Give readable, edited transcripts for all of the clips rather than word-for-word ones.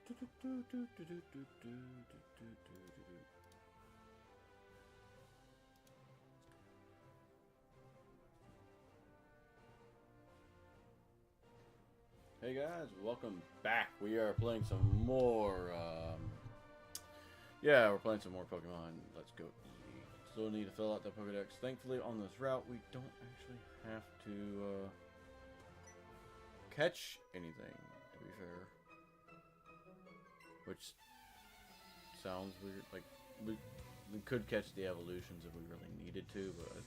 Hey guys, welcome back. We are playing some more, we're playing some more Pokemon. Let's go Eevee. Still need to fill out that Pokedex. Thankfully, on this route, we don't actually have to, catch anything, to be fair. Which sounds weird. Like, we could catch the evolutions if we really needed to, but I'm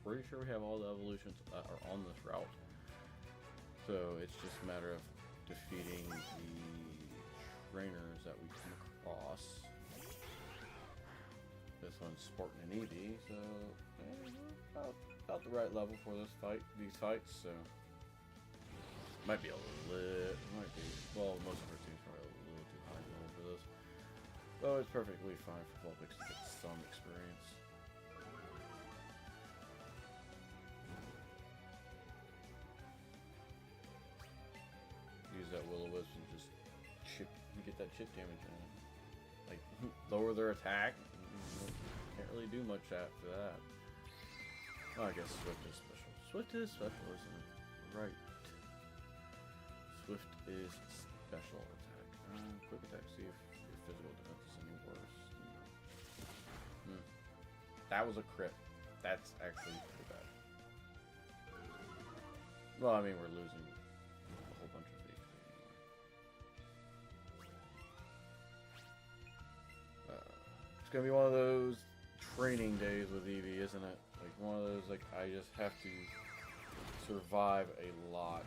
pretty sure we have all the evolutions that are on this route. So it's just a matter of defeating the trainers that we come across. This one's sporting an Eevee, so about the right level for these fights. So might be well, most of our team's probably a little too high level for this. But it's perfectly fine for Vulpix to get some experience. Use that Will-O-Wisp and just get that chip damage in. Like, lower their attack. Can't really do much after that. Oh, I guess Swift is special. Swift is special, isn't it? Right. Swift is special attack. Quick attack, see if your physical defense is any worse. That was a crit. That's actually pretty bad. Well, I mean, we're losing a whole bunch of HP anyway. It's gonna be one of those training days with Eevee, isn't it? Like one of those, like, I just have to survive a lot.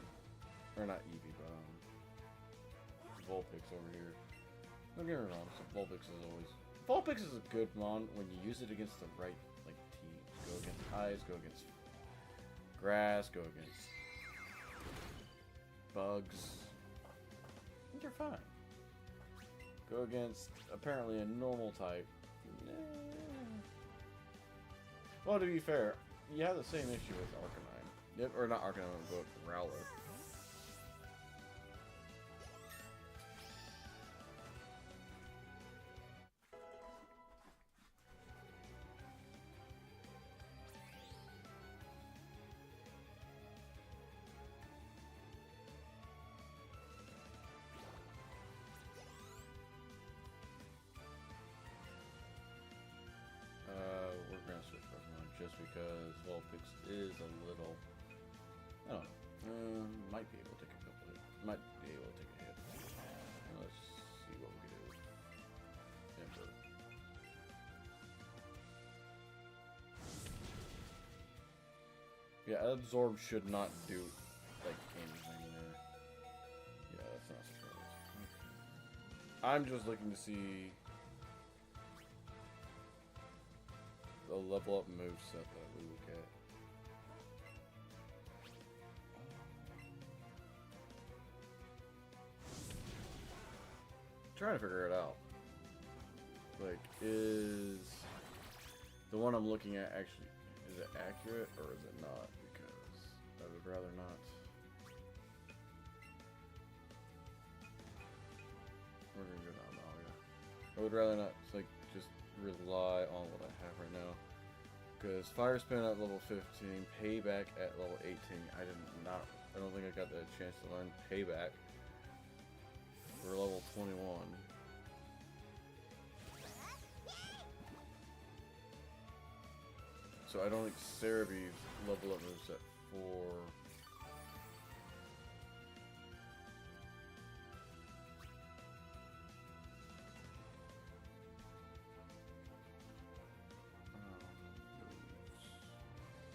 Or not Eevee, but Vulpix over here. Don't get me wrong, so Vulpix is a good mon when you use it against the right, like, teams. Go against ice, go against grass, go against bugs. I think you're fine. Go against apparently a normal type. Well, to be fair, you have the same issue with Arcanine. Yep, or not Arcanine, but Rowlet. We're gonna switch Pokemon just because Vulpix is a little. I don't know. Might be able to take a couple hits. Might be able to take a hit. Let's see what we can do with Ember. Yeah, Absorb should not do like anything there. Yeah, that's not surprising. Okay. I'm just looking to see the level up moveset that we would get. Trying to figure it out. Like, is the one I'm looking at actually, is it accurate or is it not? Because I would rather not. We're gonna go down now, yeah. I would rather not, like, just rely on what I have right now. Because Fire Spin at level 15, Payback at level 18. I don't think I got the chance to learn Payback for level 21. So I don't think Cerebee's level up moveset for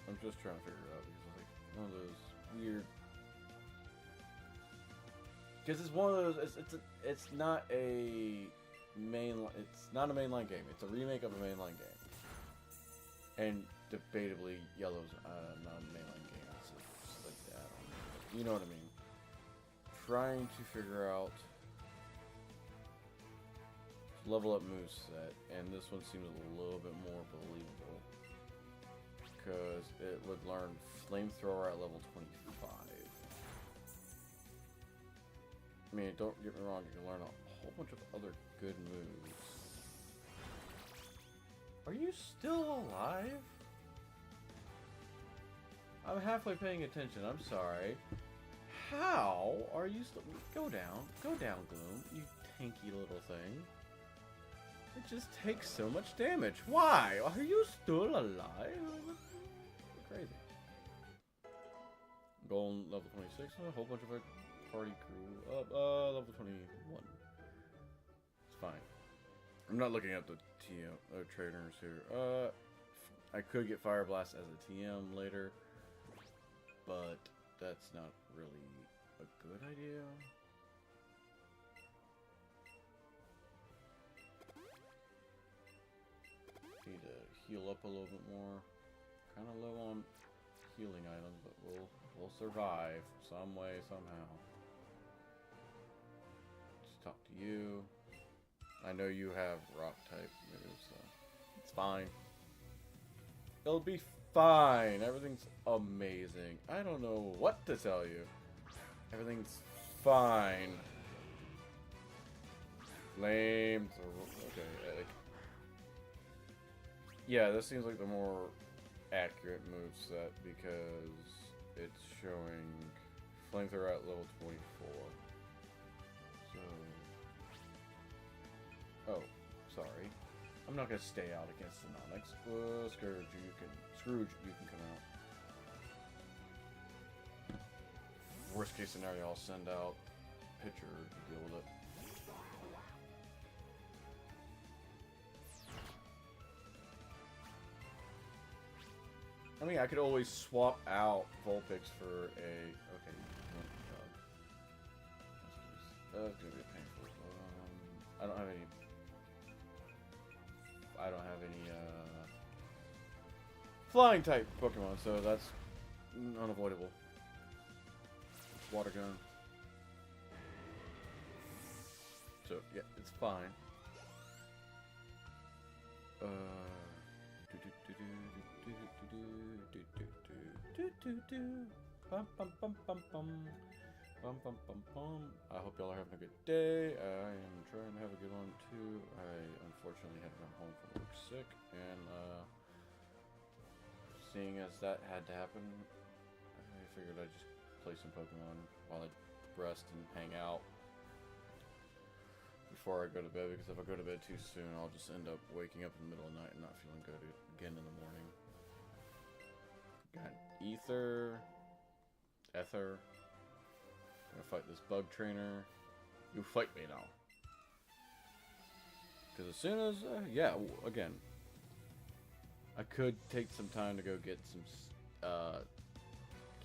I'm just trying to figure it out because it's like one of those weird. Because it's one of those. It's not a mainline. It's not a mainline game. It's a remake of a mainline game. And debatably, Yellow's not a mainline game. It's just like that. You know what I mean? Trying to figure out level up moveset, and this one seems a little bit more believable. Because it would learn Flamethrower at level 25. I mean, don't get me wrong, you can learn a whole bunch of other good moves. Are you still alive? I'm halfway paying attention, I'm sorry. How are you still... Go down, Gloom, you tanky little thing. It just takes so much damage. Why? Are you still alive? Crazy. Golden level 26, a whole bunch of our party crew up, level 21. It's fine. I'm not looking at the TM trainers here. I could get Fire Blast as a TM later, but that's not really a good idea. Need to heal up a little bit more. Kind of low on healing items, but we'll survive some way, somehow. Just talk to you. I know you have rock type moves, so it's fine. It'll be fine. Everything's amazing. I don't know what to tell you. Everything's fine. Lame. Okay. Yeah, this seems like the more accurate moveset because it's showing Flamethrower at level 24. So, oh, sorry. I'm not gonna stay out against the Nonix. Scrooge, you can come out. Worst case scenario, I'll send out Pitcher to deal with it. I mean, I could always swap out Vulpix for a... Okay, that's gonna be a painful. I don't have any... flying type Pokemon, so that's unavoidable. Water gun. So, yeah, it's fine. I hope y'all are having a good day. I am trying to have a good one too. I unfortunately had to come home from work sick, and seeing as that had to happen, I figured I'd just play some Pokemon while I rest and hang out before I go to bed, because if I go to bed too soon, I'll just end up waking up in the middle of the night and not feeling good again in the morning. Got Ether. Gonna fight this bug trainer. You fight me now. Because as soon as, yeah, again, I could take some time to go get some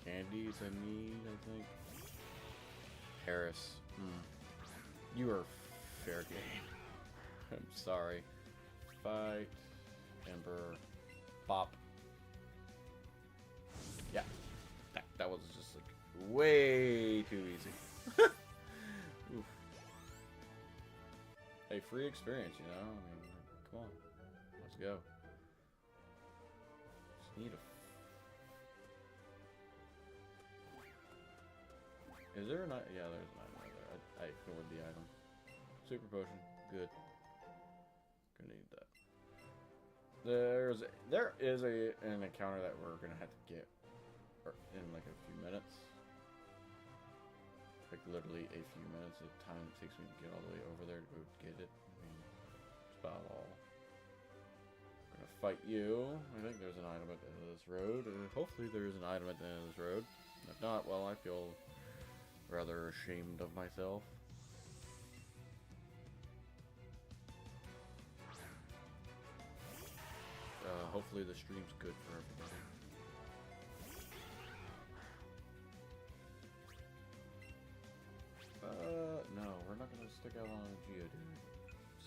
candies I need, I think. Harris. You are fair game. I'm sorry. Fight. Ember. Bop. Yeah. That was just like way too easy. Oof. Hey, free experience, you know? I mean, come on. Let's go. Just need a... Is there an item? Yeah, there's an item right there. I ignored the item. Super potion. Good. Gonna need that. There is an encounter that we're gonna have to get in like a few minutes. Like literally a few minutes. The time it takes me to get all the way over there to go get it. I mean, it's about all. I'm gonna fight you. I think there's an item at the end of this road. Hopefully there is an item at the end of this road. If not, well, I feel rather ashamed of myself. Hopefully the stream's good for everybody. No, we're not gonna stick out on a Geodude.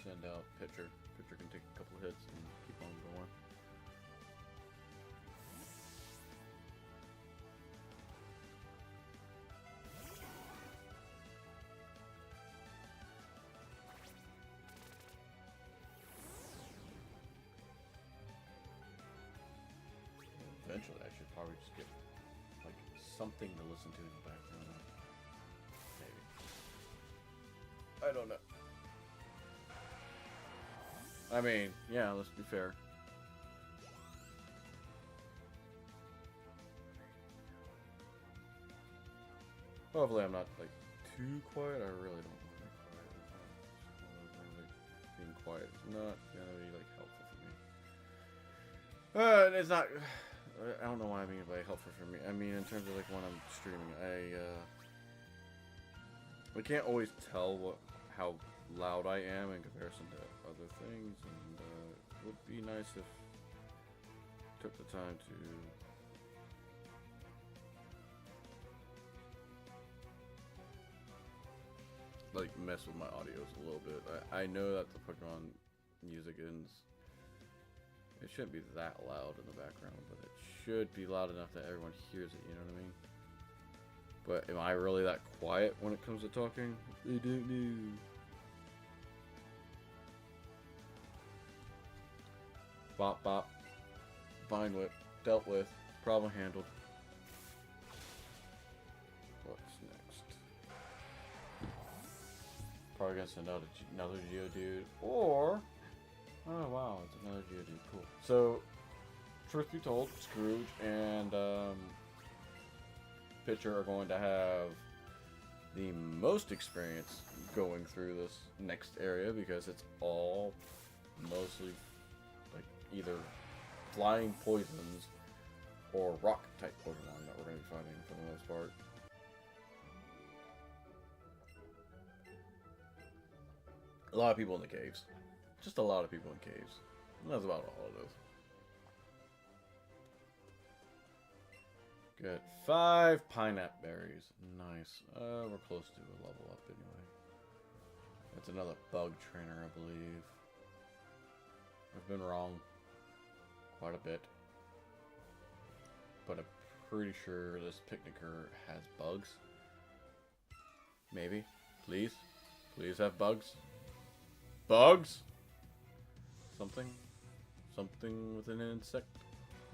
Send out Pitcher. Pitcher can take a couple hits and keep on going. Eventually, I should probably just get like something to listen to in the background. Maybe. I don't know. I mean, yeah, let's be fair. Hopefully I'm not, like, too quiet. I really don't want to be quiet. Like, being quiet is not gonna be, like, helpful for me. It's not... I don't know why I mean by helpful for me. I mean in terms of, like, when I'm streaming. I can't always tell how loud I am in comparison to other things, and it would be nice if I took the time to like mess with my audios a little bit. I know that the Pokemon music it shouldn't be that loud in the background, but it should be loud enough that everyone hears it, you know what I mean? But am I really that quiet when it comes to talking? I don't know. Bop bop. Vine Whip. Dealt with. Problem handled. What's next? Probably gonna send out another Geodude. Or... oh wow, it's another Geodude. Cool. So, truth be told, Scrooge and Pitcher are going to have the most experience going through this next area because it's all mostly like either flying poisons or rock type Pokemon that we're going to be fighting for the most part. A lot of people in the caves. Just a lot of people in caves. And that's about all it is. Good. 5 pineapple berries. Nice. We're close to a level up anyway. That's another bug trainer, I believe. I've been wrong quite a bit. But I'm pretty sure this picnicker has bugs. Maybe. Please. Please have bugs. Bugs? Something with an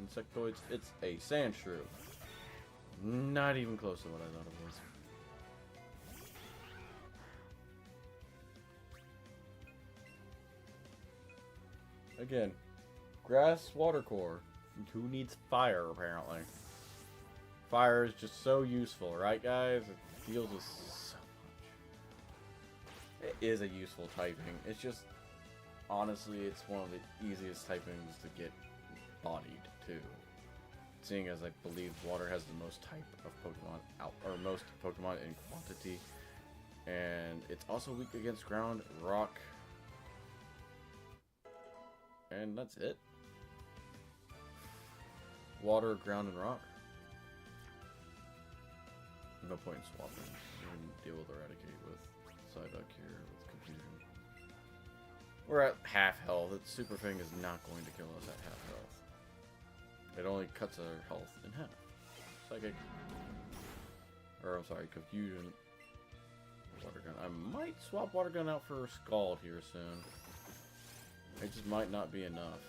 insectoids. It's a sand shrew. Not even close to what I thought it was. Again, grass water core. Who needs fire, apparently? Fire is just so useful, right, guys? It deals with so much. It is a useful typing. It's just, honestly, it's one of the easiest typings to get bodied, too. Seeing as I believe water has the most type of Pokemon out, or most Pokemon in quantity. And it's also weak against ground, rock, and that's it. Water, ground, and rock. No point in swapping. You can deal with Eradicate with Psyduck here with Confusion. We're at half health. Its Super Fang is not going to kill us at half health. It only cuts our health in half. Psychic. Or, I'm sorry, Confusion. Water Gun. I might swap Water Gun out for Scald here soon. It just might not be enough.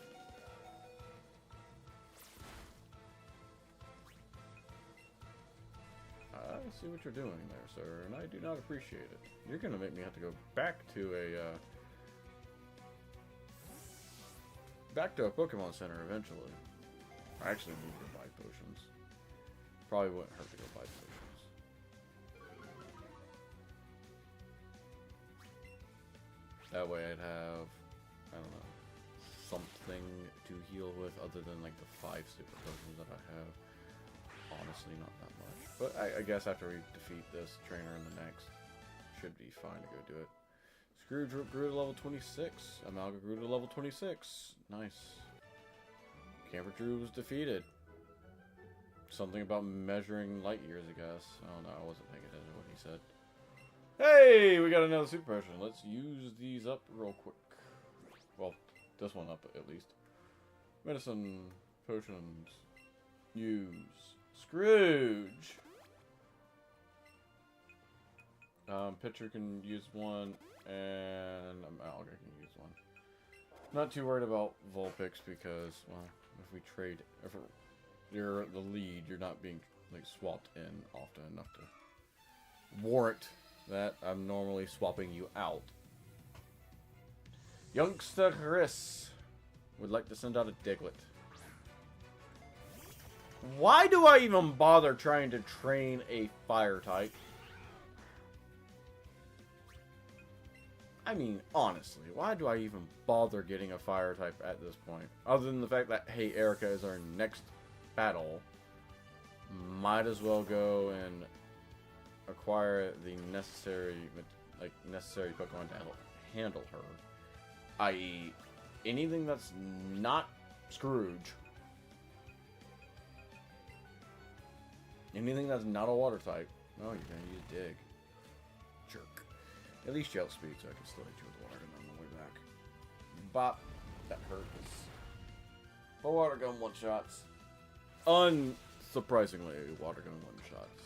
I see what you're doing there, sir, and I do not appreciate it. You're gonna make me have to go back to a Pokemon Center eventually. I actually need to buy potions. Probably wouldn't hurt to go buy potions. That way I'd have, I don't know, something to heal with other than like the 5 super potions that I have. Honestly, not that much. But I guess after we defeat this trainer in the next, should be fine to go do it. Scrooge grew to level 26. Amalga grew to level 26. Nice. Camper Drew was defeated. Something about measuring light years, I guess. I don't know. I wasn't paying attention to what he said. Hey, we got another super potion. Let's use these up real quick. Well, this one up at least. Medicine potions. Use. Scrooge. Pitcher can use one, and Amalga can use one. Not too worried about Vulpix because, well, if we trade, if you're the lead, you're not being like swapped in often enough to warrant that I'm normally swapping you out. Youngster Chris would like to send out a Diglett. Why do I even bother trying to train a fire type? I mean, honestly, why do I even bother getting a fire type at this point? Other than the fact that, hey, Erica is our next battle. Might as well go and acquire the necessary Pokemon to handle her. I.e., anything that's not Scrooge. Anything that's not a water type. Oh, you're gonna use Dig. Jerk. At least you outspeed, so I can still hit you with water gun on the way back. Bop. That hurt. But water gun one shots. Unsurprisingly, water gun one shots.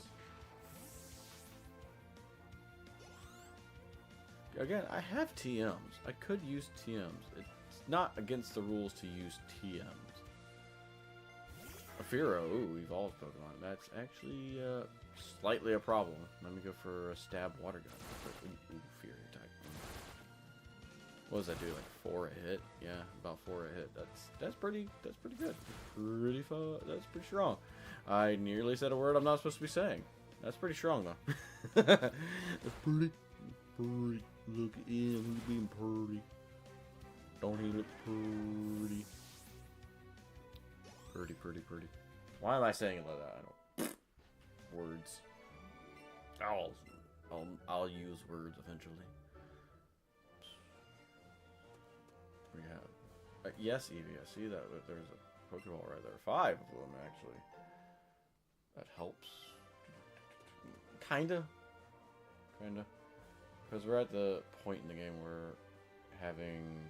Again, I have TMs. I could use TMs. It's not against the rules to use TMs. Afiro, ooh, evolved Pokemon. That's actually slightly a problem. Let me go for a stab water gun. Ooh, Fury type. What does that do? Like 4 a hit? Yeah, about 4 a hit. That's pretty good. Pretty fun. That's pretty strong. I nearly said a word I'm not supposed to be saying. That's pretty strong though. That's pretty. Look at him, he's being pretty. Don't he look pretty? Pretty. Why am I saying it like that? I don't. Words. I'll use words eventually. We have. Yes, Eevee. I see that there's a Pokeball right there. 5 of them actually. That helps. Kinda. Because we're at the point in the game where having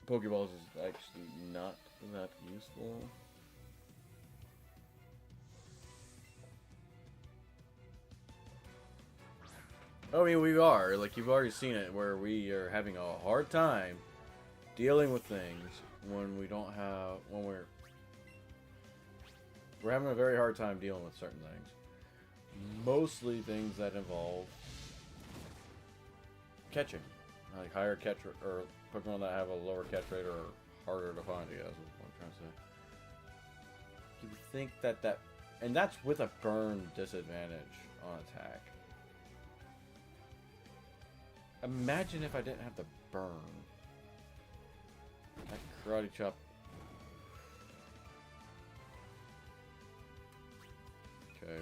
Pokeballs is actually not that useful. I mean, we are. Like, you've already seen it, where we are having a hard time dealing with things when we don't have... We're having a very hard time dealing with certain things. Mostly things that involve catching. Like, higher catch... or Pokemon that have a lower catch rate or harder to find, I guess, is what I'm trying to say. You would think that... And that's with a burn disadvantage on attack. Imagine if I didn't have the burn. That Karate Chop. Okay,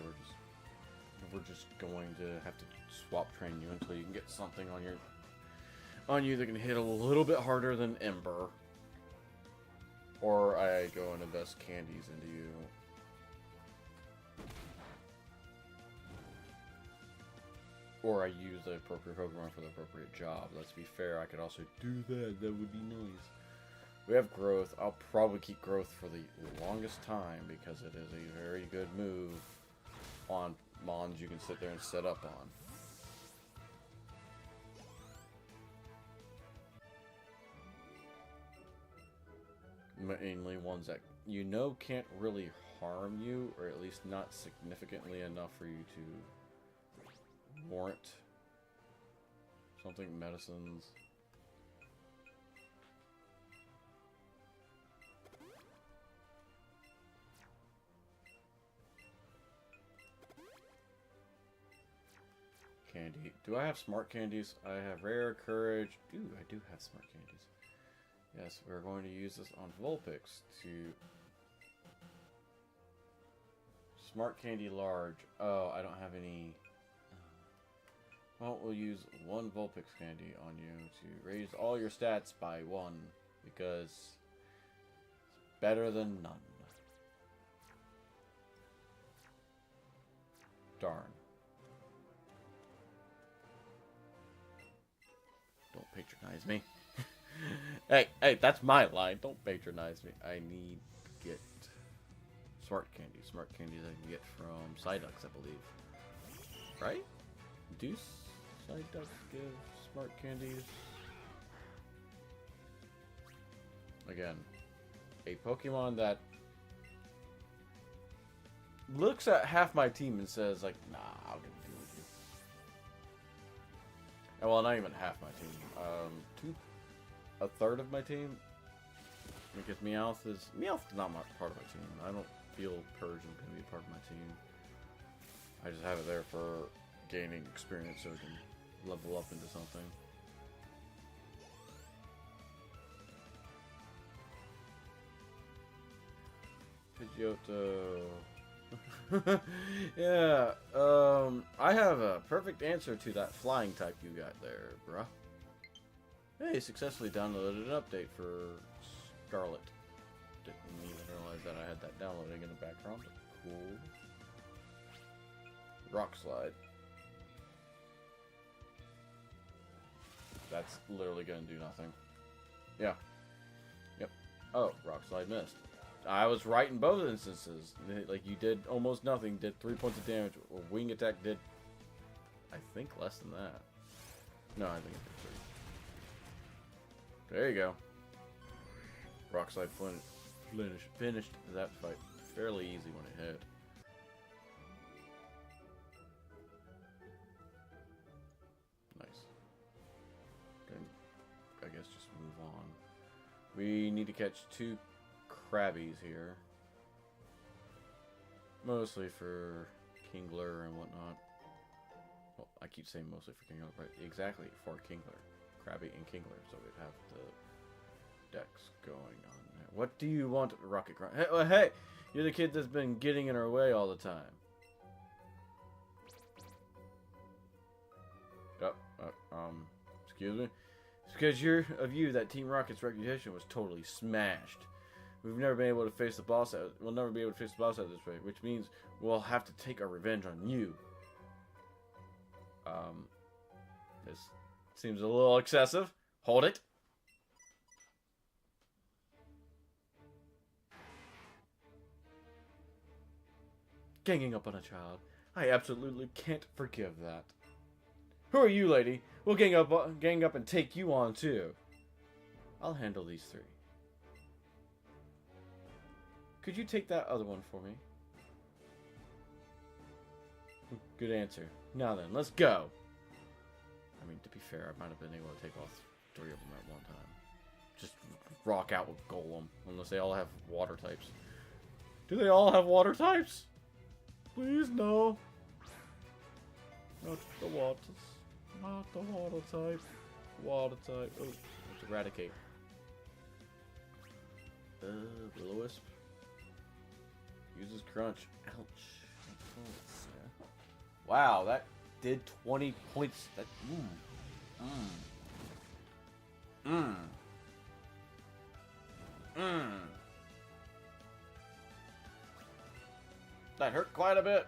we're just going to have to swap train you until you can get something on you that can hit a little bit harder than Ember. Or I go and invest candies into you. Or I use the appropriate Pokemon for the appropriate job. Let's be fair, I could also do that. That would be nice. We have Growth. I'll probably keep Growth for the longest time because it is a very good move on Mons you can sit there and set up on. Mainly ones that you know can't really harm you, or at least not significantly enough for you to warrant something. Medicines. Candy. Do I have smart candies? I have rare courage. Ooh, I do have smart candies. Yes, we're going to use this on Vulpix to... Smart candy large. Oh, I don't have any... Well, we'll use 1 Vulpix candy on you to raise all your stats by 1, because it's better than none. Darn. Don't patronize me. Hey, that's my line. Don't patronize me. I need to get smart candy. Smart candy that I can get from Psyducks, I believe. Right? Do Psyducks give smart candies? Again, a Pokemon that looks at half my team and says, like, nah, I'll get to do with Well, not even half my team. A third of my team. Because Meowth is not much part of my team. I don't feel Persian can be a part of my team. I just have it there for gaining experience so we can level up into something. Pidgeotto. Yeah, I have a perfect answer to that flying type you got there, bruh. Hey, successfully downloaded an update for Scarlet. Didn't even realize that I had that downloading in the background. Cool. Rock Slide. That's literally gonna do nothing. Yeah. Yep. Oh, Rock Slide missed. I was right in both instances. Like, you did almost nothing, did 3 points of damage. Or Wing Attack did, I think, less than that. No, I think it did 3. There you go. Rock Slide finished that fight fairly easy when it hit. Nice. Okay, I guess just move on. We need to catch 2 Krabbies here. Mostly for Kingler and whatnot. Well, I keep saying mostly for Kingler, but exactly for Kingler. Krabby and Kingler, so we'd have the decks going on there. What do you want, Rocket Grunt? Hey, hey! You're the kid that's been getting in our way all the time. Excuse me? It's because that Team Rocket's reputation was totally smashed. We've never been able to face the boss out. We'll never be able to face the boss out this way, which means we'll have to take our revenge on you. This seems a little excessive. Hold it. Ganging up on a child. I absolutely can't forgive that. Who are you, lady? We'll gang up and take you on, too. I'll handle these 3. Could you take that other one for me? Good answer. Now then, let's go. I mean, to be fair, I might have been able to take all 3 of them at one time. Just rock out with Golem, unless they all have water types. Do they all have water types? Please, no. Not the waters. Not the water type. Water type. Oh, let's eradicate. Will-O-Wisp. Uses Crunch. Ouch. Wow, that did 20 points. That. That hurt quite a bit.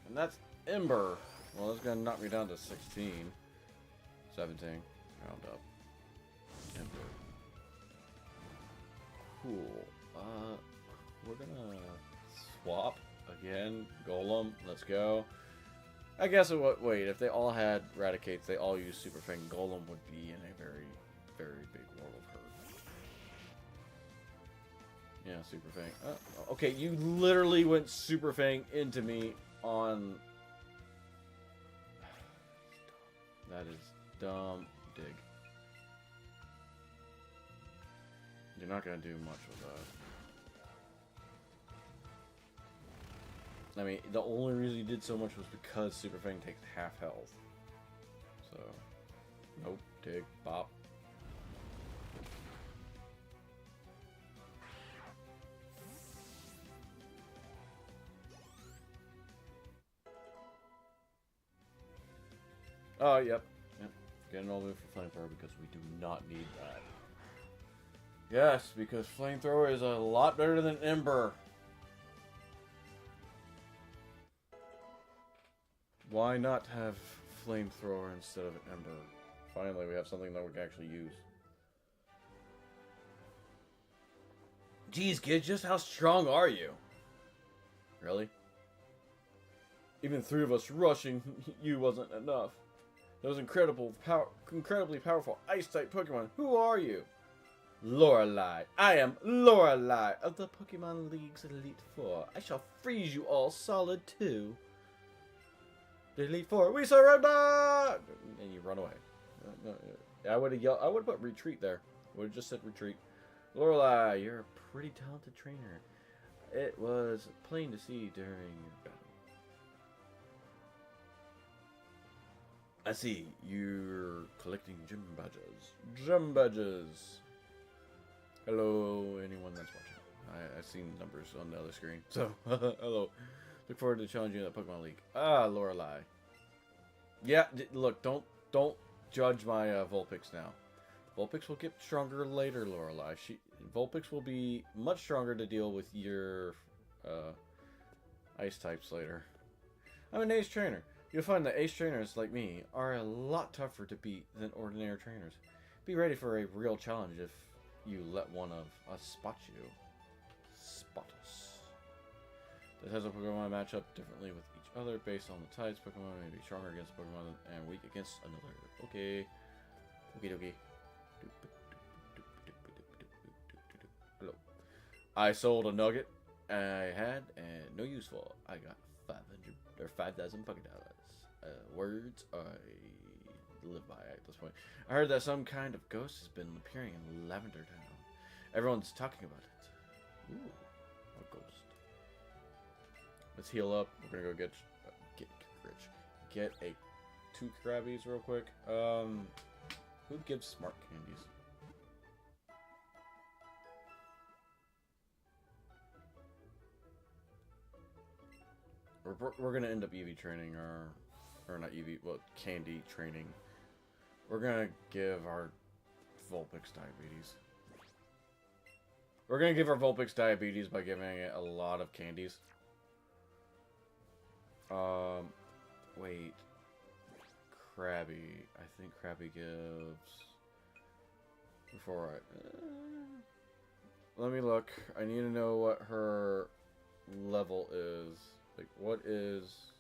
And that's Ember. Well, that's gonna knock me down to 16. 17. Round up. Ember. Cool. We're gonna swap again. Golem. Let's go. I guess it would. Wait, if they all had Raticates, they all use Super Fang. Golem would be in a very, very big world of hurt. Yeah, Super Fang. Okay, you literally went Super Fang into me on. That is dumb. Dig. You're not gonna do much with that. I mean, the only reason you did so much was because Super Fang takes half health. So, nope, dig, bop. Oh, yep. Get an all move for Flamethrower because we do not need that. Yes, because Flamethrower is a lot better than Ember. Why not have Flamethrower instead of Ember? Finally, we have something that we can actually use. Geez, kid, just how strong are you? Really? Even 3 of us rushing you wasn't enough. Those incredibly powerful Ice-type Pokemon. Who are you? Lorelei. I am Lorelei of the Pokemon League's Elite Four. I shall freeze you all solid too. The Elite Four, we surrender! And you run away. I would have yelled. I would have put retreat there. Would have just said retreat. Lorelei, you're a pretty talented trainer. It was plain to see during your battle. I see. You're collecting gym badges. Gym badges. Hello, anyone that's watching. I've seen numbers on the other screen. So, hello. Look forward to challenging you in that Pokemon League. Ah, Lorelei. Yeah, look, don't judge my Vulpix now. Vulpix will get stronger later, Lorelei. Vulpix will be much stronger to deal with your ice types later. I'm an ace trainer. You'll find that ace trainers like me are a lot tougher to beat than ordinary trainers. Be ready for a real challenge if you let one of us spot you. Spot us. The types of Pokemon match up differently with each other based on the types. Pokemon may be stronger against Pokemon and weak against another. Okay. Okie dokie. Hello. I sold a nugget I had and no use for. I got 5,000 Poké dollars. Words I live by at this point. I heard that some kind of ghost has been appearing in Lavender Town. Everyone's talking about it. Ooh, a ghost. Let's heal up. We're gonna go get a 2 Krabbies real quick. Who gives smart candies? We're gonna end up Eevee training or not Eevee, well, candy training. We're gonna give our Vulpix diabetes. We're gonna give our Vulpix diabetes by giving it a lot of candies. Wait. Krabby. I think Krabby gives... Before I... let me look. I need to know what her level is. Like, what is...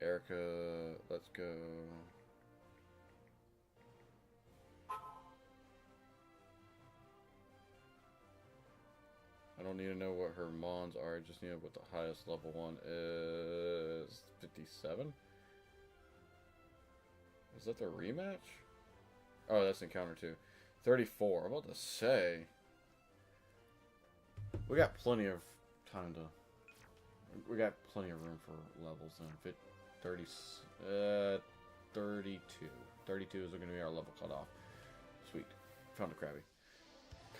Erica... Let's go... I don't need to know what her mons are. I just need to know what the highest level one is. 57? Is that the rematch? Oh, that's encounter 2. 34. I'm about to say. We got plenty of time to... We got plenty of room for levels then. 32. 32 is going to be our level cutoff. Sweet. Found a Krabby.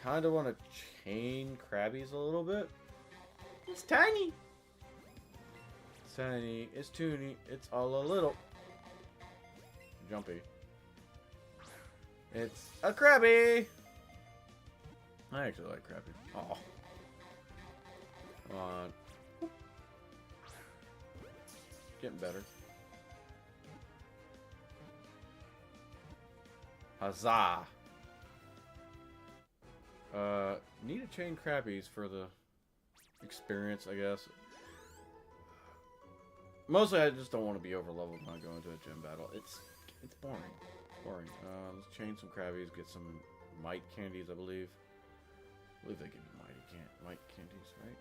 Kind of want to chain Krabbies a little bit. It's tiny. It's tiny. It's toony. It's all a little. Jumpy. It's a Krabby. I actually like Krabby. Oh. Come on. Getting better. Huzzah. Need to chain Krabbies for the experience, I guess. Mostly, I just don't want to be over leveled when I go into a gym battle. It's boring. Boring. Let's chain some Krabbies, get some Might candies, I believe. I believe they give you Might candies, right?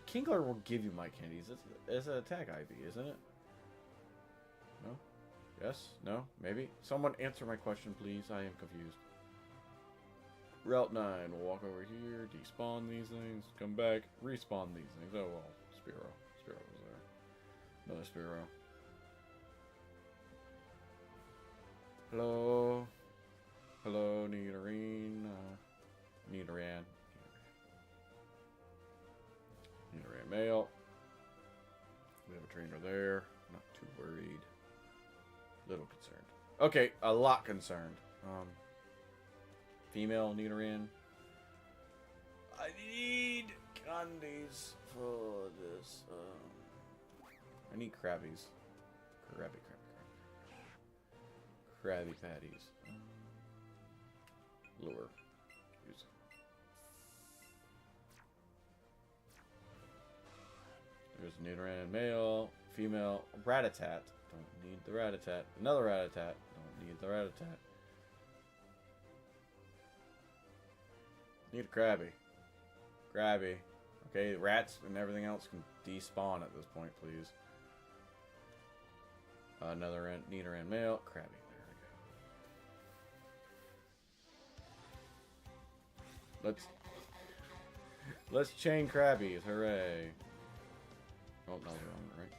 Kingler will give you Might candies. It's an attack IV, isn't it? No? Yes? No? Maybe? Someone answer my question, please. I am confused. Route 9. We'll walk over here, despawn these things, come back, respawn these things. Oh, well. Spearow. Spearow was there. Another Spearow. Hello? Hello, Nidorine. Nidoran. Nidoran male. We have a trainer there. Not too worried. Little concerned. Okay, a lot concerned. Female Nidoran. I need candies for this. I need Krabbies. Krabby Patties. Lure. Use. There's Nidoran male, female, Rattata. Don't need the Rattata. Another Rattata. Don't need the Rattata. Need a Krabby. Krabby. Okay, rats and everything else can despawn at this point, please. Another Nidoran male. Krabby. There we go. Let's chain Krabbies. Hooray. Oh, no, wrong, right?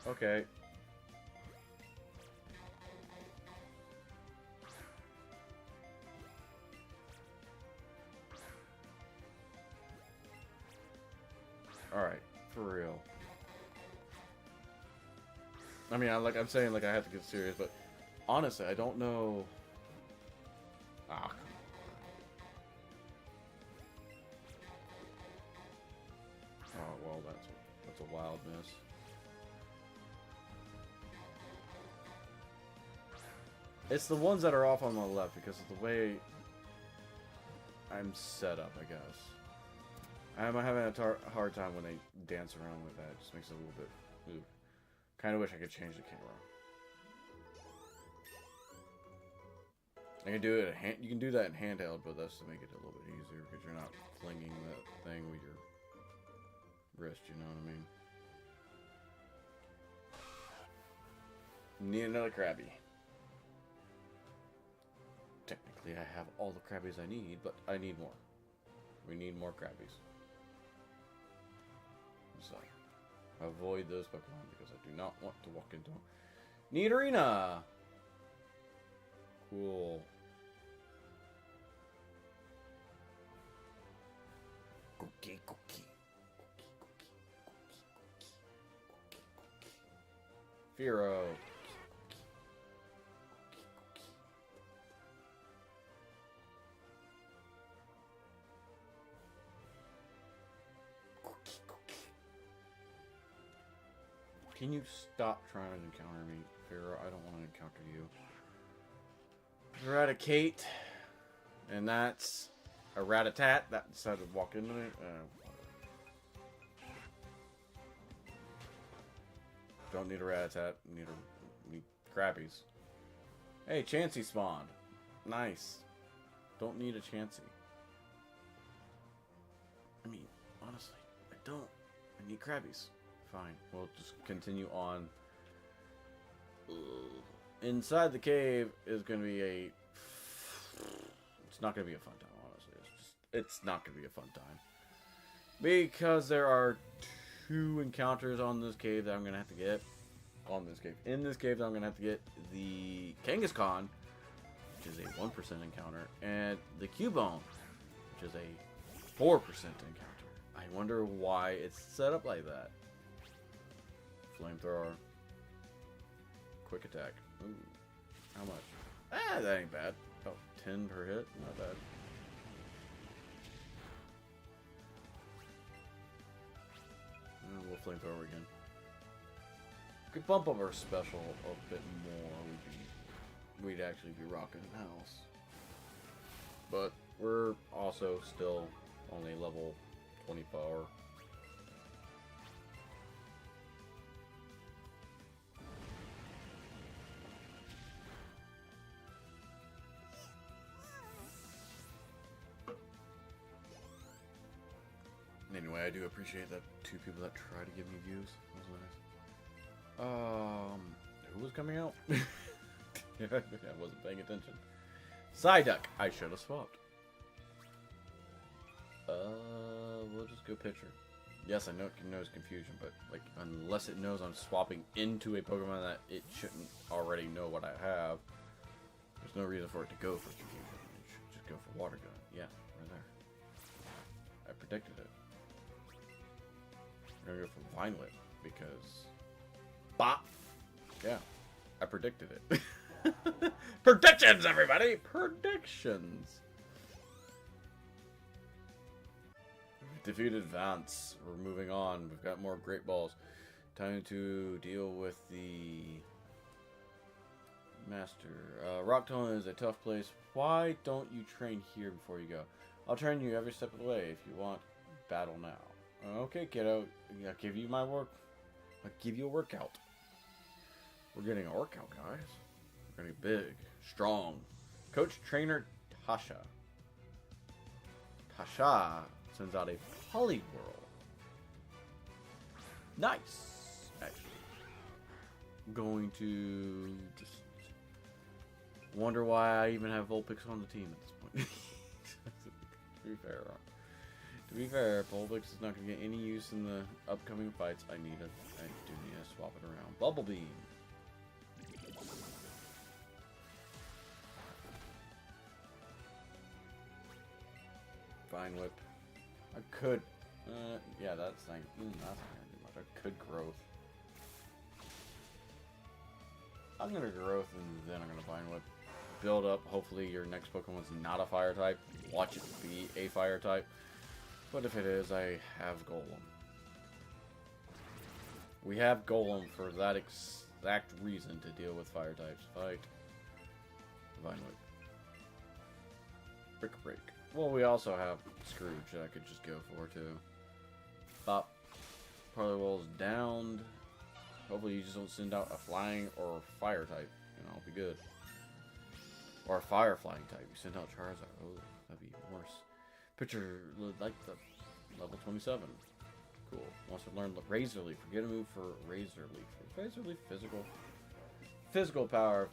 Okay. Alright, for real. I mean, I'm saying like I have to get serious, but honestly, I don't know. Ah, come on. Oh well, that's a wild miss. It's the ones that are off on the left because of the way I'm set up, I guess. I'm having a hard time when they dance around with that. It just makes it a little bit. Ooh. Kind of wish I could change the camera. I can do it. You can do that in handheld, but that's to make it a little bit easier because you're not flinging that thing with your wrist. You know what I mean? Need another Krabby. Technically, I have all the Krabbies I need, but I need more. We need more Krabbies. So, avoid those Pokemon because I do not want to walk into them. Nidorina! Cool. Cookie, cookie. Firo. Can you stop trying to encounter me, Firo? I don't want to encounter you. Eradicate. And that's a Rat-a-tat that decided to walk into me. Don't need a Rat-a-tat. Need Krabbies. Hey, Chansey spawned. Nice. Don't need a Chansey. I mean, honestly, I don't. I need Krabbies. Fine. We'll just continue on. Inside the cave is going to be a... It's not going to be a fun time, honestly. It's not going to be a fun time. Because there are 2 encounters on this cave that I'm going to have to get. In this cave that I'm going to have to get the Kangaskhan, which is a 1% encounter, and the Cubone, which is a 4% encounter. I wonder why it's set up like that. Flamethrower. Quick attack. Ooh. How much? Ah, that ain't bad. Oh, 10 per hit? Not bad. We'll flamethrower again. Could bump up our special a bit more. We'd actually be rocking the house. But we're also still only level 24. Anyway, I do appreciate that 2 people that try to give me views. That was nice. Who was coming out? I wasn't paying attention. Psyduck. I should have swapped. We'll just go pitcher. Yes, I know it knows confusion, but like unless it knows I'm swapping into a Pokemon that it shouldn't already know what I have, there's no reason for it to go for confusion. It should just go for water gun. Yeah, right there. I predicted it. We're gonna go for Vine Whip because bop. Yeah, I predicted it. Predictions, everybody! Predictions! We've defeated Vance. We're moving on. We've got more Great Balls. Time to deal with the Master. Rockton is a tough place. Why don't you train here before you go? I'll train you every step of the way if you want battle now. Okay, kiddo. I'll give you my work. I'll give you a workout. We're getting a workout, guys. We're getting big, strong. Coach Trainer Tasha. Tasha sends out a Poliwhirl. Nice, actually. I'm going to just wonder why I even have Vulpix on the team at this point. To be fair, Vulpix is not going to get any use in the upcoming fights. I do need to swap it around. Bubble Beam. Vine Whip. I could. Yeah, that's not gonna do much. I could growth. I'm gonna growth and then I'm gonna Vine Whip. Build up. Hopefully your next Pokemon's not a fire type. Watch it be a fire type. But if it is, I have Golem. We have Golem for that exact reason to deal with fire types. Fight. Vine Whip. Brick Break. Well, we also have Scrooge that I could just go for, too. Bop. Parlywall's downed. Hopefully you just don't send out a flying or fire type, and I'll be good. Or a fire flying type. You send out Charizard. Oh, that'd be even worse. Picture, like the level 27. Cool. Wants to learn Razor Leaf. Forget a move for Razor Leaf. Razor Leaf physical. Physical power.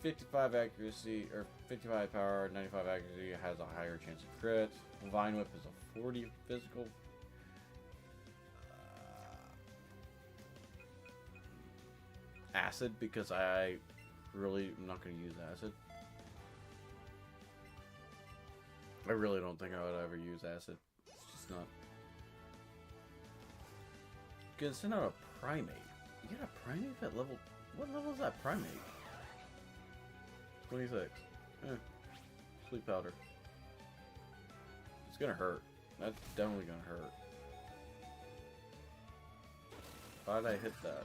55 accuracy, or 55 power, 95 accuracy, has a higher chance of crit. Vine Whip is a 40 physical. Acid, because I really am not going to use Acid. I really don't think I would ever use Acid. It's just not. You can send out a Primate. You get a Primate at level. What level is that Primate? 26. Sleep powder. It's gonna hurt. That's definitely gonna hurt. Why did I hit that?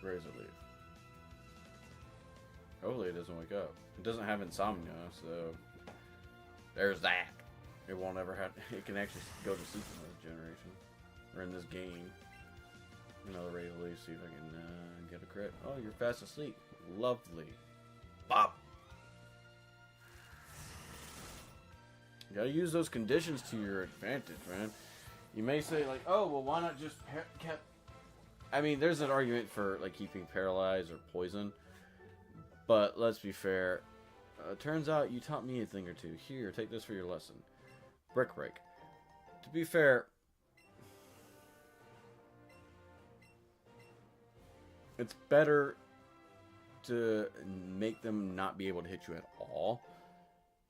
Razor Leaf. Hopefully it doesn't wake up. It doesn't have insomnia, so there's that. It won't ever have. It can actually go to sleep in this generation or in this game. Another Razor Leaf. See if I can get a crit. Oh, you're fast asleep. Lovely. Bop. You gotta use those conditions to your advantage, man. You may say like, oh, well, why not just kept. I mean, there's an argument for like keeping paralyzed or poison, but let's be fair. Turns out you taught me a thing or two. Here, take this for your lesson. Brick Break. To be fair, it's better to make them not be able to hit you at all.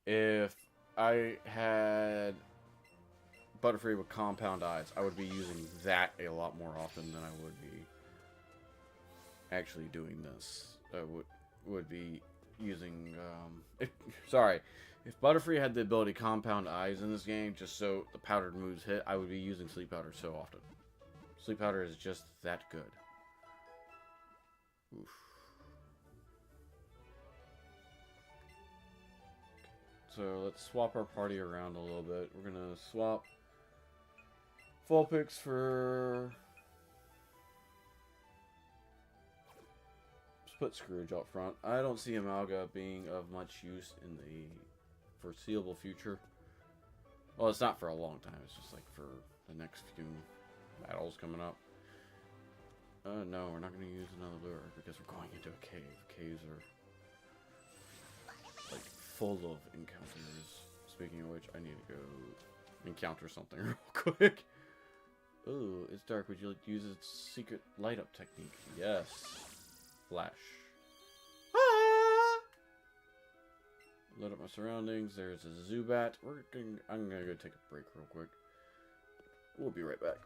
If I had Butterfree with Compound Eyes, I would be using that a lot more often than I would be actually doing this. I would be using if Butterfree had the ability Compound Eyes in this game, just so the powdered moves hit, I would be using Sleep Powder so often. Sleep Powder is just that good. Oof. So let's swap our party around a little bit. We're gonna swap Vulpix for. Let's put Scrooge up front. I don't see Amalga being of much use in the foreseeable future. Well, it's not for a long time. It's just like for the next few battles coming up. No, we're not going to use another lure because we're going into a cave. Caves are like full of encounters. Speaking of which, I need to go encounter something real quick. Ooh, it's dark. Would you like to use its secret light up technique? Yes. Flash. Ah! Lit up my surroundings. There's a Zubat. I'm gonna go take a break real quick. We'll be right back.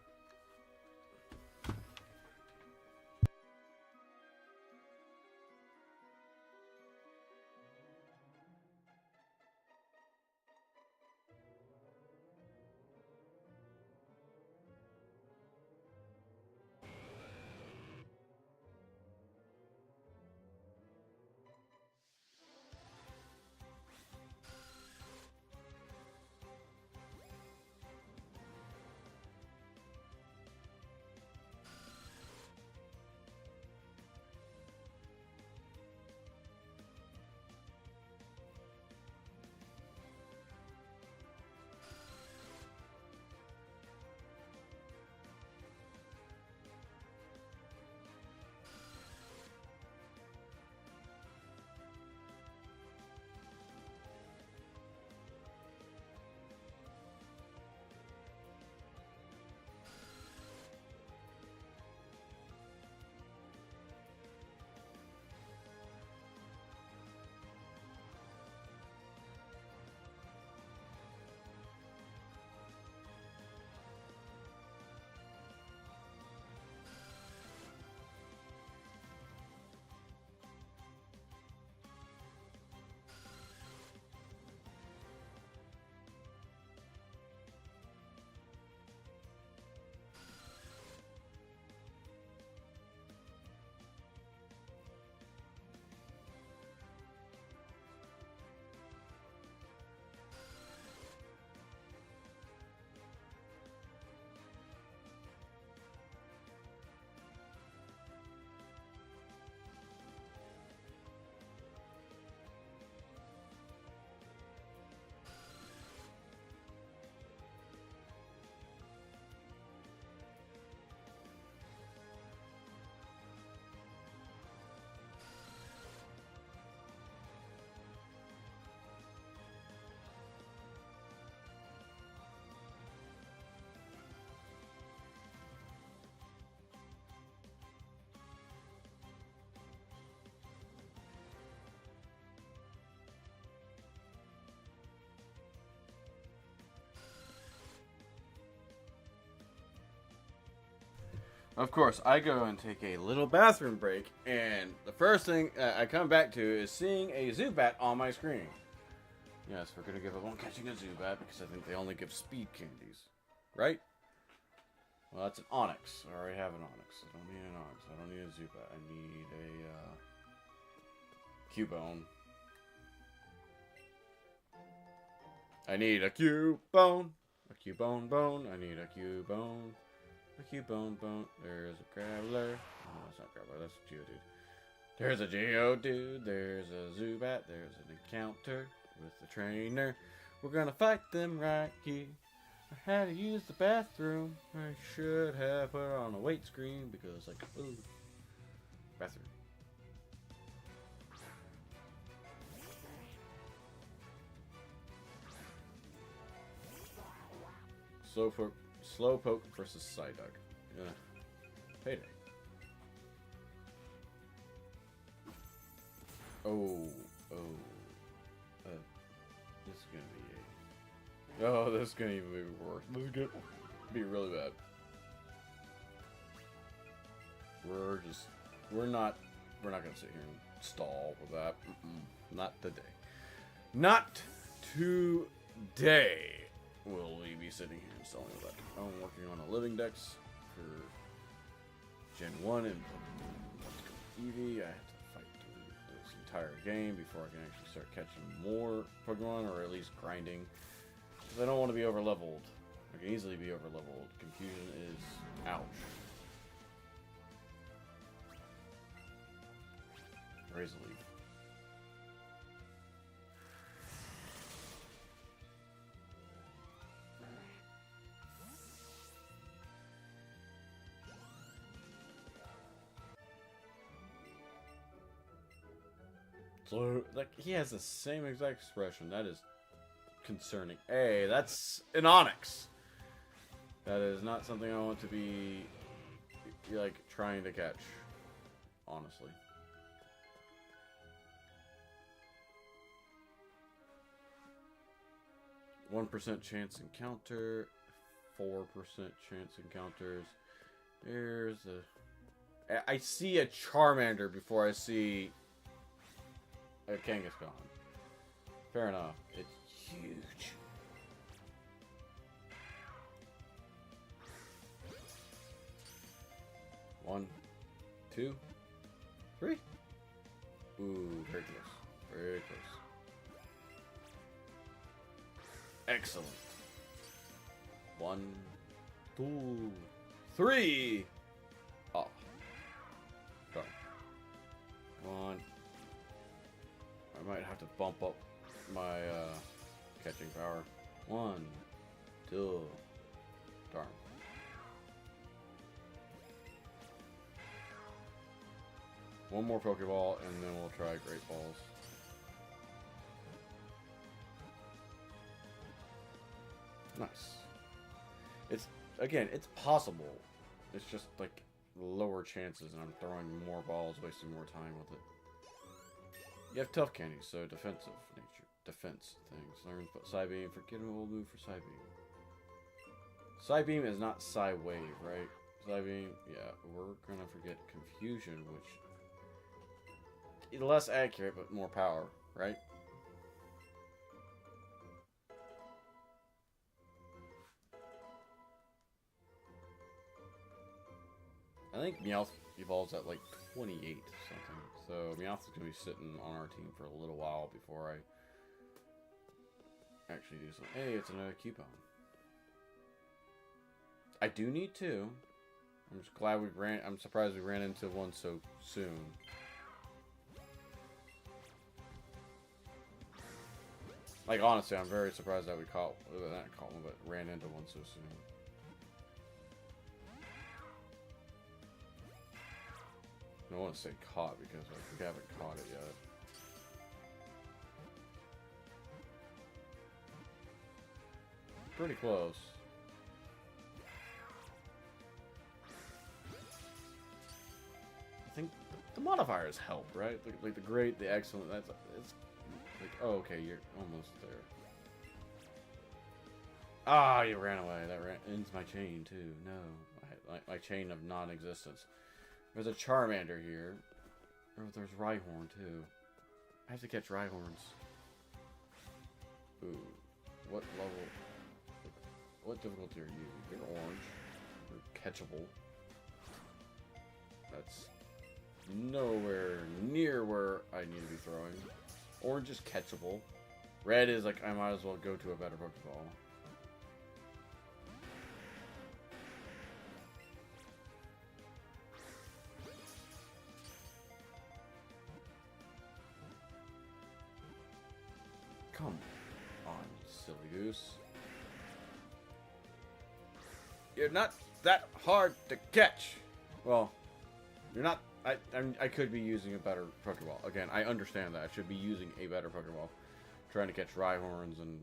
Of course, I go and take a little bathroom break, and the first thing I come back to is seeing a Zubat on my screen. Yes, we're going to give up on catching a Zubat because I think they only give speed candies. Right? Well, that's an Onyx. I already have an Onyx. I don't need an Onyx. I don't need a Zubat. I need a Cubone. I need a Cubone. A Cubone bone. I need a Cubone. A Cubone bone. There's a Graveler. Oh, that's not Graveler. That's a Geodude. There's a Geodude. There's a Zubat. There's an encounter with the trainer. We're gonna fight them right here. I had to use the bathroom. I should have put on a weight screen because, like, ooh. Bathroom. Slowpoke versus Psyduck. Yeah. Payday. Oh. This is gonna be Oh, this is gonna even be worse. This is gonna be really bad. We're not gonna sit here and stall with that. Not today. Not today will we be sitting here and stalling with that. I'm working on a living dex for Gen 1 and Eevee. I have to fight through this entire game before I can actually start catching more Pokemon, or at least grinding. Because I don't want to be over leveled. I can easily be over leveled. Confusion is ouch. Raise a leaf. So, like, he has the same exact expression. That is concerning. Hey, that's an Onyx. That is not something I want to be, like, trying to catch. Honestly. %1 chance encounter. 4% chance encounters. There's a... I see a Charmander before I see a Kangaskhan. Fair enough. It's huge. One, 2, 3. Ooh, very close. Very close. Excellent. 1, 2, 3. Oh. Go. 1. I might have to bump up my catching power. 1, 2. Darn. One more Pokeball, and then we'll try Great Balls. Nice. It's, again, it's possible. It's just, like, lower chances, and I'm throwing more balls, wasting more time with it. You have tough candies, so defensive nature. Defense things. Learn Psybeam. Forgettable move for Psybeam. Psybeam is not Psywave, right? Psybeam, yeah. We're gonna forget Confusion, which is less accurate, but more power, right? I think Meowth evolves at like 28 something. So Meowth is going to be sitting on our team for a little while before I actually do something. Hey, it's another Cubone. I do need 2. I'm just glad I'm surprised we ran into one so soon. Like, honestly, I'm very surprised that we not caught one, but ran into one so soon. I don't want to say caught because we haven't caught it yet. Pretty close. I think the modifiers help, right? Like the great, the excellent. It's like, oh, okay, you're almost there. Ah, you ran away. That ends my chain too. No, my chain of non-existence. There's a Charmander here. Oh, there's Rhyhorn too. I have to catch Rhyhorns. Ooh, what level? What difficulty are you? You're orange. You're catchable. That's nowhere near where I need to be throwing. Orange is catchable. Red is like, I might as well go to a better Pokeball. Come on, silly goose. You're not that hard to catch. Well, you're not. I could be using a better Pokeball. Again, I understand that. I should be using a better Pokeball. Trying to catch Rhyhorns and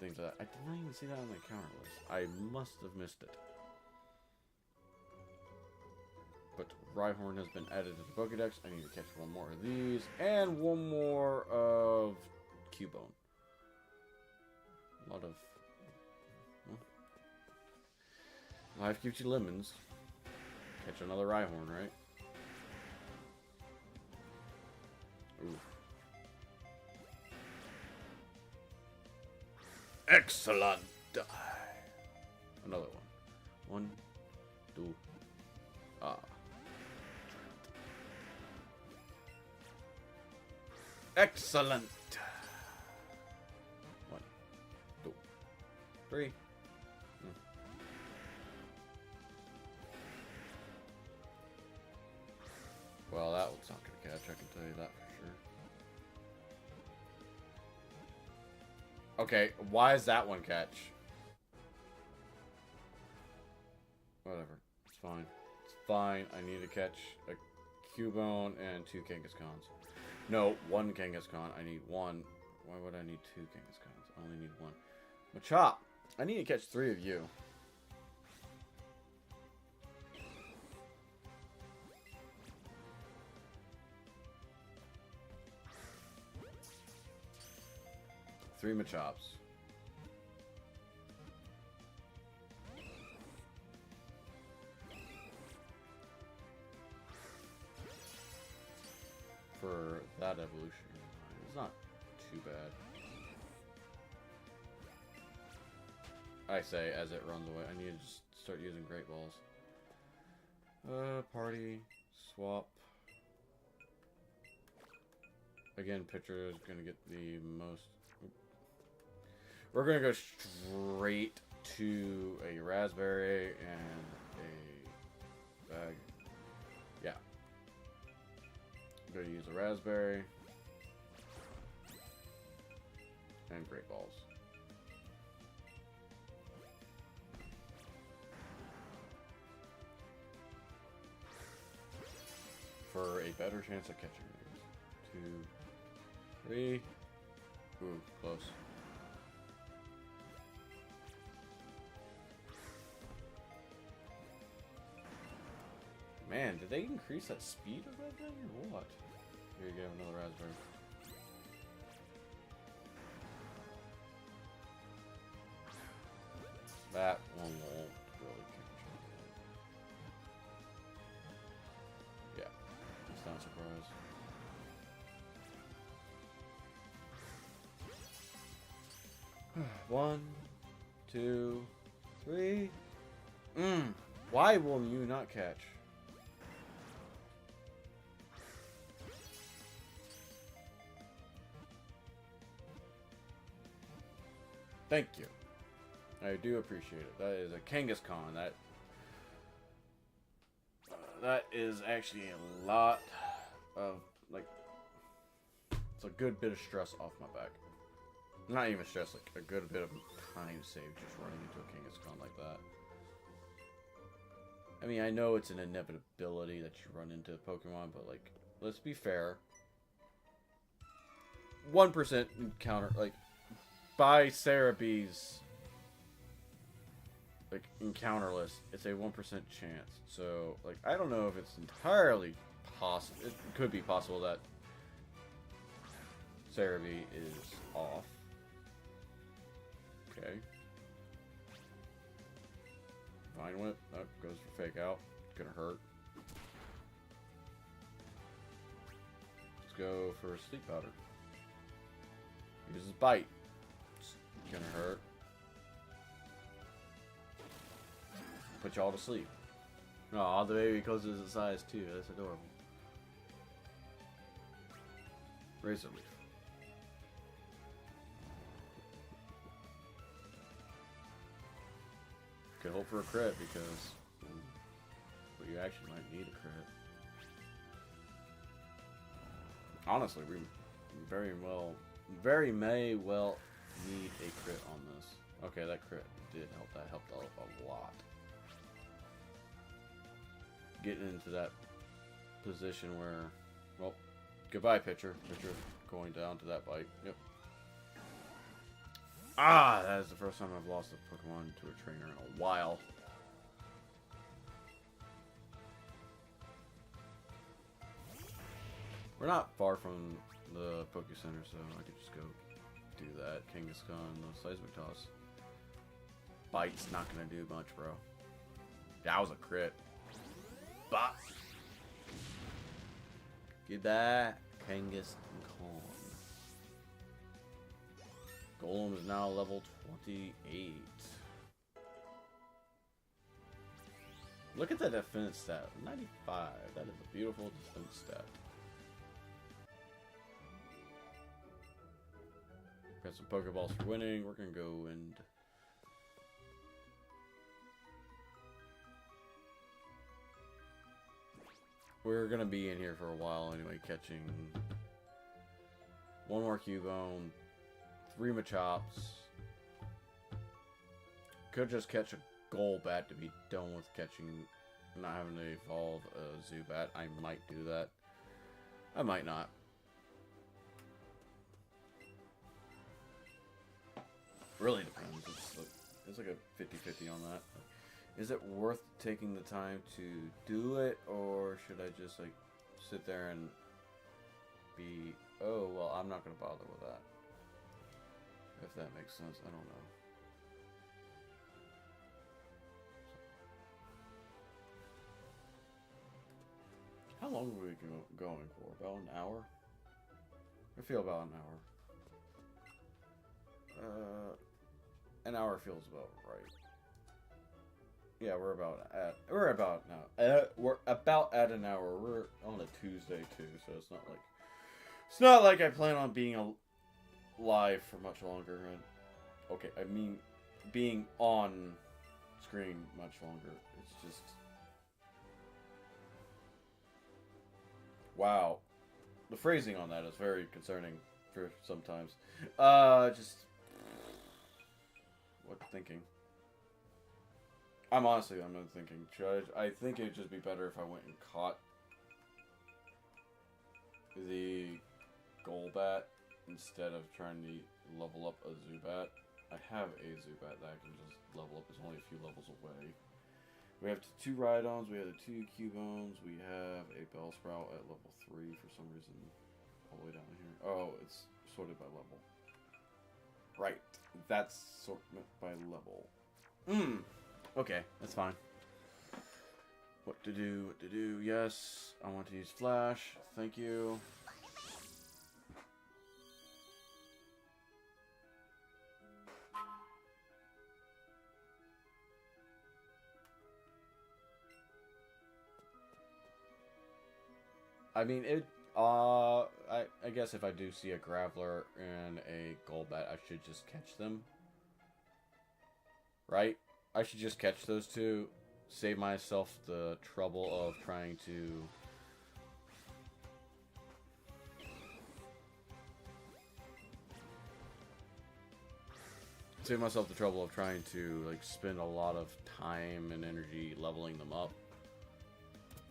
things like that. I did not even see that on the encounter list. I must have missed it. But Rhyhorn has been added to the Pokedex. I need to catch one more of these. And one more of Cubone. A lot of... Well, life gives you lemons. Catch another Rhyhorn, right? Ooh. Excellent! Another one. 1, 2. Ah. Excellent! 1, 2, 3. Well, that one's not gonna catch, I can tell you that for sure. Okay, why is that one catch? Whatever, it's fine. It's fine, I need to catch a Cubone and 2 Kangaskhans. No, 1 Kangaskhan, I need 1. Why would I need 2 Kangaskhans? I only need 1. Machop, I need to catch 3 of you. Three Machops. For that evolution, it's not too bad. I say as it runs away. I need to just start using Great Balls. Party, swap. Again, pitcher is gonna get the most. We're gonna go straight to a raspberry and a bag. Yeah. I'm gonna use a raspberry and Great Balls. For a better chance of catching these. 2, 3. Ooh, close. Man, did they increase that speed of that thing or what? Here you go, another raspberry. That one won't really catch it. Yeah, it's not surprised. One, 2, 3. Why will you not catch? Thank you. I do appreciate it. That is a Kangaskhan. That is actually a lot of, like, it's a good bit of stress off my back. Not even stress, like a good bit of time saved just running into a Kangaskhan like that. I mean, I know it's an inevitability that you run into Pokemon, but, like, let's be fair. 1% encounter, like, by Cerebee's like encounter list, it's a 1% chance. So, like, I don't know if it's entirely possible. It could be possible that Cerebee is off. Okay. Vine Whip. That goes for fake out. Gonna hurt. Let's go for Sleep Powder. Uses Bite. Gonna hurt. Put y'all to sleep. Oh, the baby closes its eyes too. That's adorable. Razor Leaf. Could hope for a crit because well, you actually might need a crit. Honestly, we very may well need a crit on this. Okay, that crit did help. That helped a lot. Getting into that position where, well, goodbye, pitcher. Pitcher going down to that bite. Yep. Ah, that is the first time I've lost a Pokemon to a trainer in a while. We're not far from the Poke Center, so I could just go do that. Kangaskhan, the Seismic Toss. Bite's not gonna do much, bro. That was a crit. Bop. Get that, Kangaskhan. Golem is now level 28. Look at that defense stat. 95. That is a beautiful defense stat. Got some Pokeballs for winning. We're gonna go and we're gonna be in here for a while anyway, catching one more Cubone, 3 Machops. Could just catch a Golbat to be done with catching, not having to evolve a Zubat. I might do that. I might not. Really depends. It's like a 50-50 on that. Is it worth taking the time to do it, or should I just like sit there and be, oh well, I'm not gonna bother with that. If that makes sense, I don't know. How long are we going for? About an hour? I feel about an hour. An hour feels about right. Yeah, we're about at an hour. We're on a Tuesday too, so it's not like I plan on being live for much longer. And okay, I mean being on screen much longer. It's just wow. The phrasing on that is very concerning for sometimes. Just what thinking? I'm thinking. I think it'd just be better if I went and caught the Golbat instead of trying to level up a Zubat. I have a Zubat that I can just level up. It's only a few levels away. We have 2 Rhydons, we have 2 Cubones, we have a Bellsprout at level 3 for some reason. All the way down here. Oh, it's sorted by level. Right. That's sorted by level. Okay, that's fine. What to do, yes. I want to use Flash, thank you. I mean, I guess if I do see a Graveler and a Golbat, I should just catch them. Right? I should just catch those 2, save myself the trouble of trying to like spend a lot of time and energy leveling them up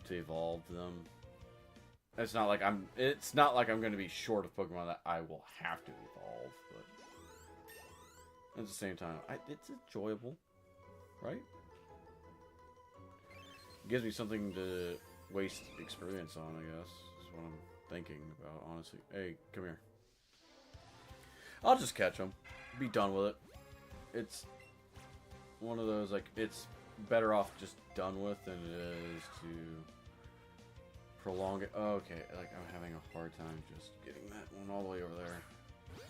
to evolve them. It's not like I'm going to be short of Pokemon that I will have to evolve, but at the same time, it's enjoyable. Right? It gives me something to waste experience on, I guess. That's what I'm thinking about, honestly. Hey, come here. I'll just catch him. Be done with it. It's one of those, like, it's better off just done with than it is to prolong it. Oh, okay, like I'm having a hard time just getting that one all the way over there.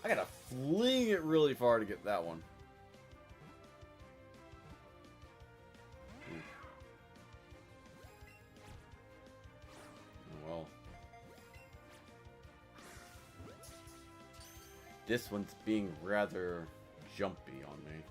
I gotta fling it really far to get that one. Oof. Oh, well. This one's being rather jumpy on me.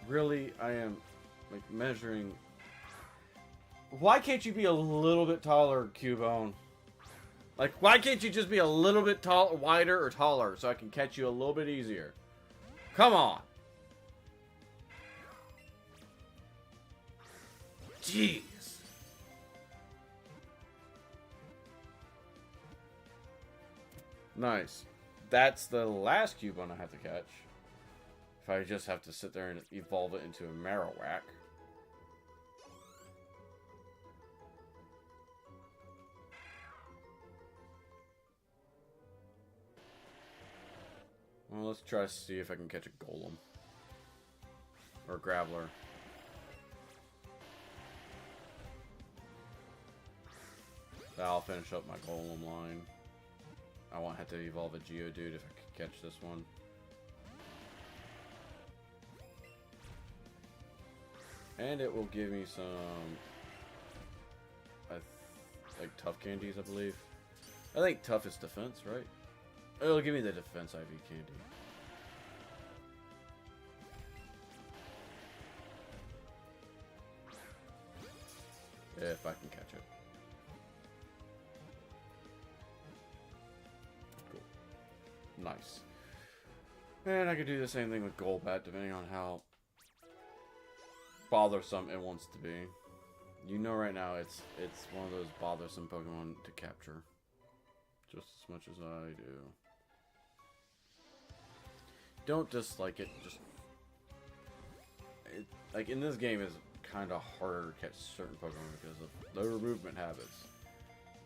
Really, I am like measuring. Why can't you be a little bit taller, Cubone? Like, why can't you just be a little bit tall, wider, or taller so I can catch you a little bit easier? Come on. Jeez. Nice. That's the last Cubone I have to catch. If I just have to sit there and evolve it into a Marowak. Well, let's try to see if I can catch a Golem. Or a Graveler. I'll finish up my Golem line. I won't have to evolve a Geodude if I can catch this one. And it will give me some like tough candies, I believe. I think tough is defense, right? It'll give me the defense IV candy. If I can catch it. Cool. Nice. And I could do the same thing with Golbat, depending on how bothersome it wants to be. You know right now it's one of those bothersome Pokemon to capture. Just as much as I do. Don't dislike it, just... like, in this game, it's kind of harder to catch certain Pokemon because of lower movement habits.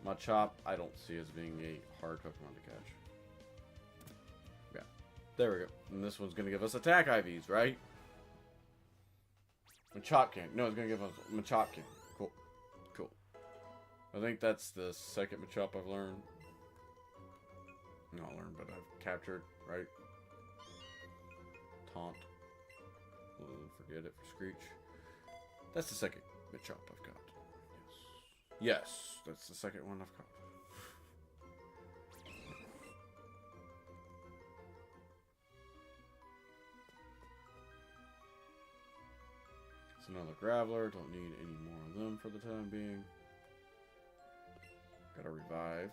Machop, I don't see as being a hard Pokemon to catch. Yeah. There we go. And this one's going to give us attack IVs, right? Machop can. No, it's going to give us Machop can. Cool. Cool. I think that's the second Machop I've learned. Not learned, but I've captured, right? Taunt. Forget it for Screech. That's the second Machop I've got. Yes. Yes, that's the second one I've got. It's another Graveler. Don't need any more of them for the time being. Gotta revive.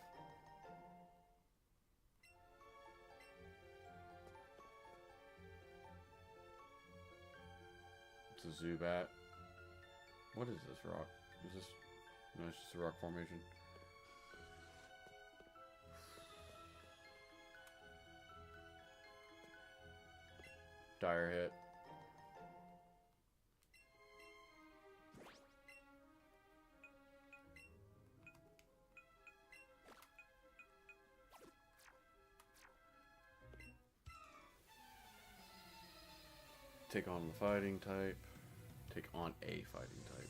It's a Zubat. What is this rock? Is this... No, it's just a rock formation. Dire hit. Take on the fighting type. Take on a fighting type.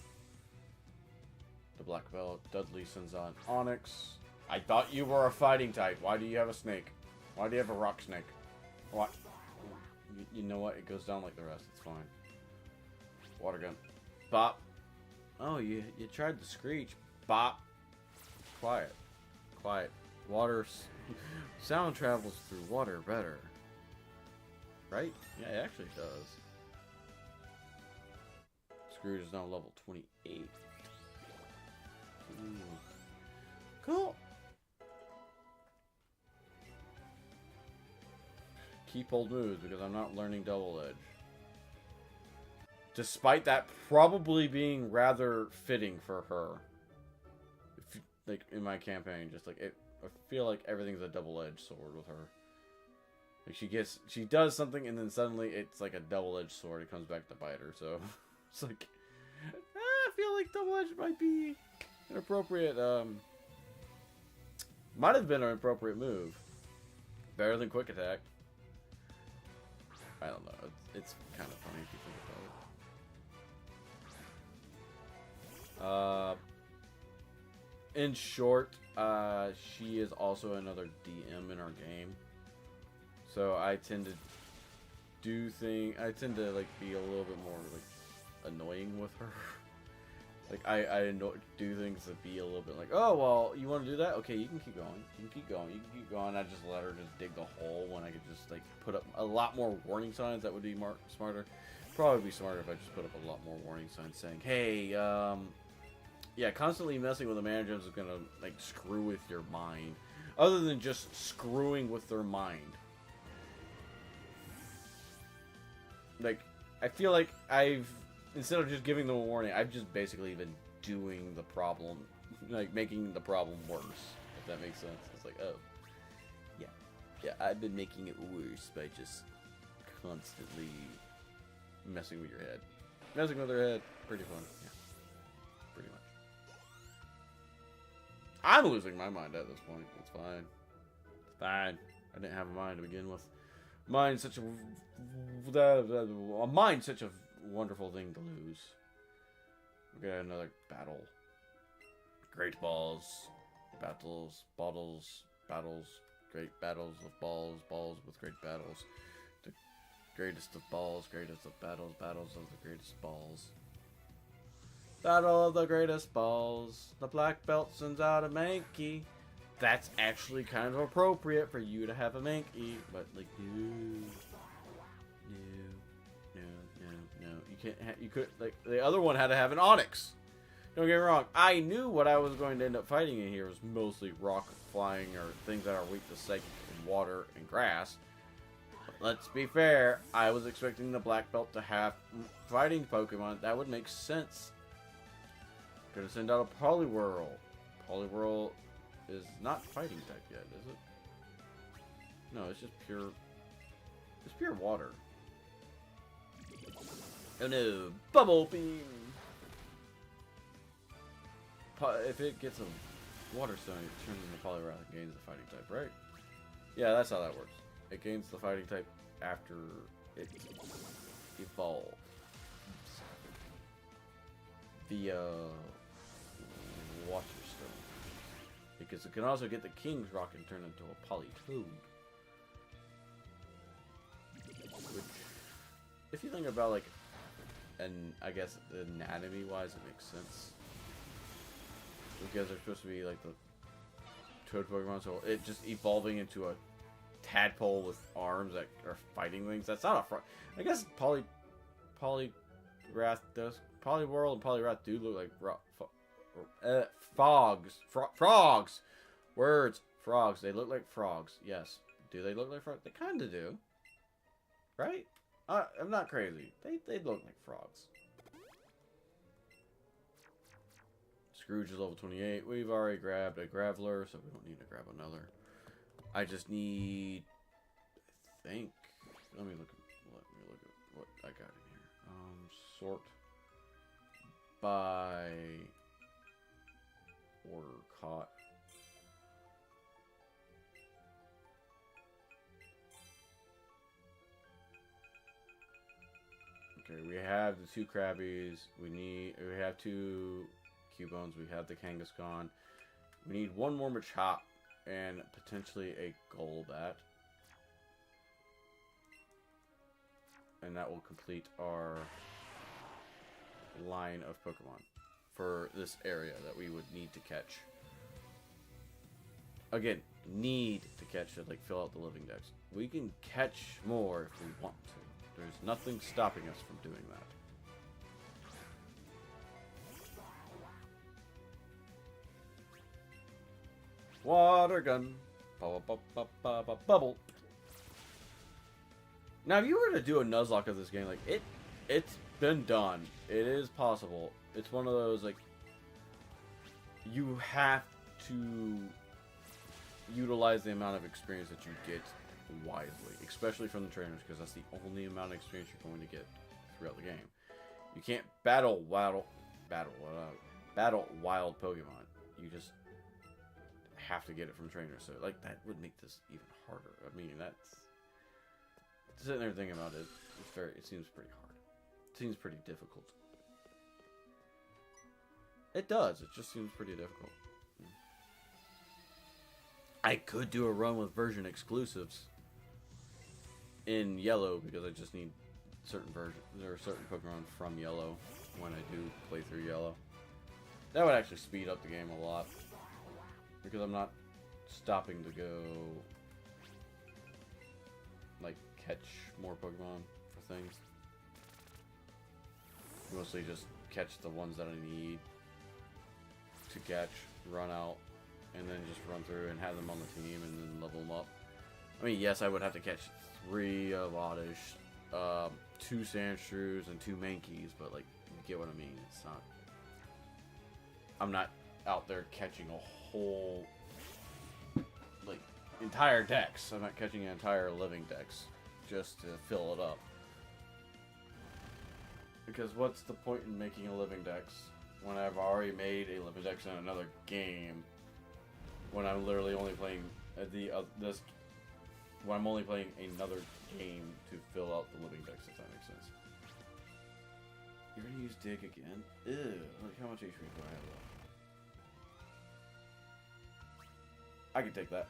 The black belt. Dudley sends on Onyx. I thought you were a fighting type. Why do you have a snake? Why do you have a rock snake? What? You know what? It goes down like the rest. It's fine. Water gun. Bop. Oh, you tried the Screech. Bop. Quiet. Quiet. Water. Sound travels through water better. Right? Yeah, it actually does. Scrooge is now level 28. Ooh. Cool. Keep old moves because I'm not learning Double Edge. Despite that probably being rather fitting for her. If, like in my campaign, just like I feel like everything's a double-edged sword with her. Like she does something, and then suddenly it's like a double-edged sword. It comes back to bite her. So it's like, I feel like double-edged might be an appropriate. Might have been an appropriate move. Better than quick attack. I don't know. It's kind of funny if you think about it. In short, she is also another DM in our game. So I tend to like be a little bit more like annoying with her. Like I do things that be a little bit like, oh well, you want to do that? Okay, you can keep going. You can keep going. You can keep going. I just let her just dig the hole when I could just like put up a lot more warning signs. That would be smarter. Probably be smarter if I just put up a lot more warning signs saying, hey, yeah, constantly messing with the managers is gonna like screw with your mind. Other than just screwing with their mind. Like, I feel like instead of just giving them a warning, I've just basically been doing the problem, like making the problem worse, if that makes sense. It's like, oh, yeah, I've been making it worse by just constantly messing with your head. Messing with their head, pretty fun, yeah, pretty much. I'm losing my mind at this point, it's fine. It's fine. I didn't have a mind to begin with. Mind's such a wonderful thing to lose. We got another battle. Great balls, battles, bottles, battles, great battles of balls, balls with great battles. The greatest of balls, greatest of battles, battles of the greatest balls. Battle of the greatest balls. The black belt sends out a Mankey. That's actually kind of appropriate for you to have a Mankey, but like, no. You can't. You could like the other one had to have an Onyx. Don't get me wrong. I knew what I was going to end up fighting in here was mostly rock flying or things that are weak to psychic and water and grass. But let's be fair. I was expecting the black belt to have fighting Pokemon. That would make sense. Gonna send out a Poliwhirl. Poliwhirl is not fighting type yet, is it? No, it's just pure. It's pure water. Oh no! Bubble Beam! If it gets a Water Stone, it turns into Poliwrath and gains the fighting type, right? Yeah, that's how that works. It gains the fighting type after it evolves. Via Water Stone. Because it can also get the King's Rock and turn into a Politoed. Which, if you think about like, and I guess anatomy-wise, it makes sense. Because they're supposed to be like the Toad Pokemon, so it just evolving into a tadpole with arms that are fighting things. That's not a frog. I guess Poliwrath does. Poliwhirl and Poliwrath do look like frogs. Frogs! Words. Frogs. They look like frogs. Yes. Do they look like frogs? They kind of do. Right? I'm not crazy. They look like frogs. Scrooge is level 28. We've already grabbed a Graveler, so we don't need to grab another. I just need... I think... Let me look at what I got in here. Sort by order caught. Okay, we have the two Krabbies. We have two Cubones. We have the Kangaskhan. We need one more Machop and potentially a Golbat. And that will complete our line of Pokemon for this area that we would need to catch. Again, need to catch to like fill out the living dex. We can catch more if we want to. There's nothing stopping us from doing that. Water gun. Bubble. Now, if you were to do a Nuzlocke of this game, like it's been done. It is possible. It's one of those like you have to utilize the amount of experience that you get wisely, especially from the trainers, because that's the only amount of experience you're going to get throughout the game. You can't battle wild Pokemon. You just have to get it from trainers. So like that would make this even harder. I mean, that's sitting there thinking about it. It seems pretty hard. It seems pretty difficult. It does. It just seems pretty difficult. I could do a run with version exclusives in Yellow because I just need certain versions. There are certain Pokemon from Yellow when I do play through Yellow. That would actually speed up the game a lot because I'm not stopping to go like catch more Pokemon for things. Mostly just catch the ones that I need to catch, run out, and then just run through and have them on the team and then level them up. I mean, yes, I would have to catch 3 Oddish, 2 Sandshrews, and 2 Mankeys, but like, you get what I mean. It's not. I'm not out there catching a whole, like, entire dex. I'm not catching an entire living dex just to fill it up. Because what's the point in making a living dex when I've already made a living dex in another game? When I'm literally only playing when I'm only playing another game to fill out the living dex, if that makes sense. You're gonna use dig again? Ew. Like, how much HP do I have left? I can take that.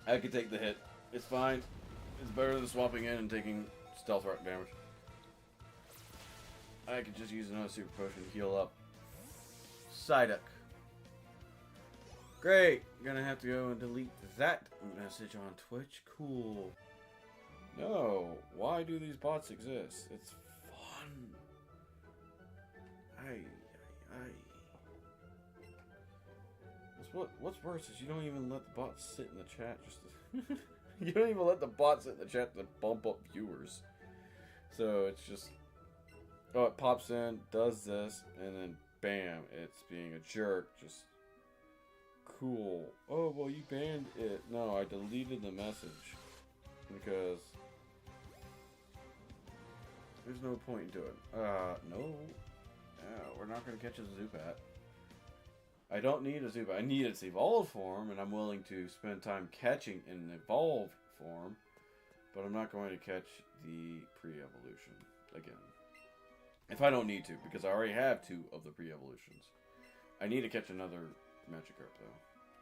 I can take the hit. It's fine. It's better than swapping in and taking stealth rock damage. I could just use another super potion to heal up. Psyduck. Great! Gonna have to go and delete that message on Twitch. Cool. No. Why do these bots exist? It's fun. What's worse is you don't even let the bots sit in the chat just to you don't even let the bots sit in the chat to bump up viewers. So it's just, oh, it pops in, does this, and then bam, it's being a jerk. Just cool. Oh, well, you banned it. No, I deleted the message because there's no point in doing it. No. We're not going to catch a Zubat. I don't need a Zubat. I need its evolved form, and I'm willing to spend time catching an evolved form, but I'm not going to catch the pre-evolution again. If I don't need to, because I already have 2 of the pre-evolutions. I need to catch another Magikarp, though.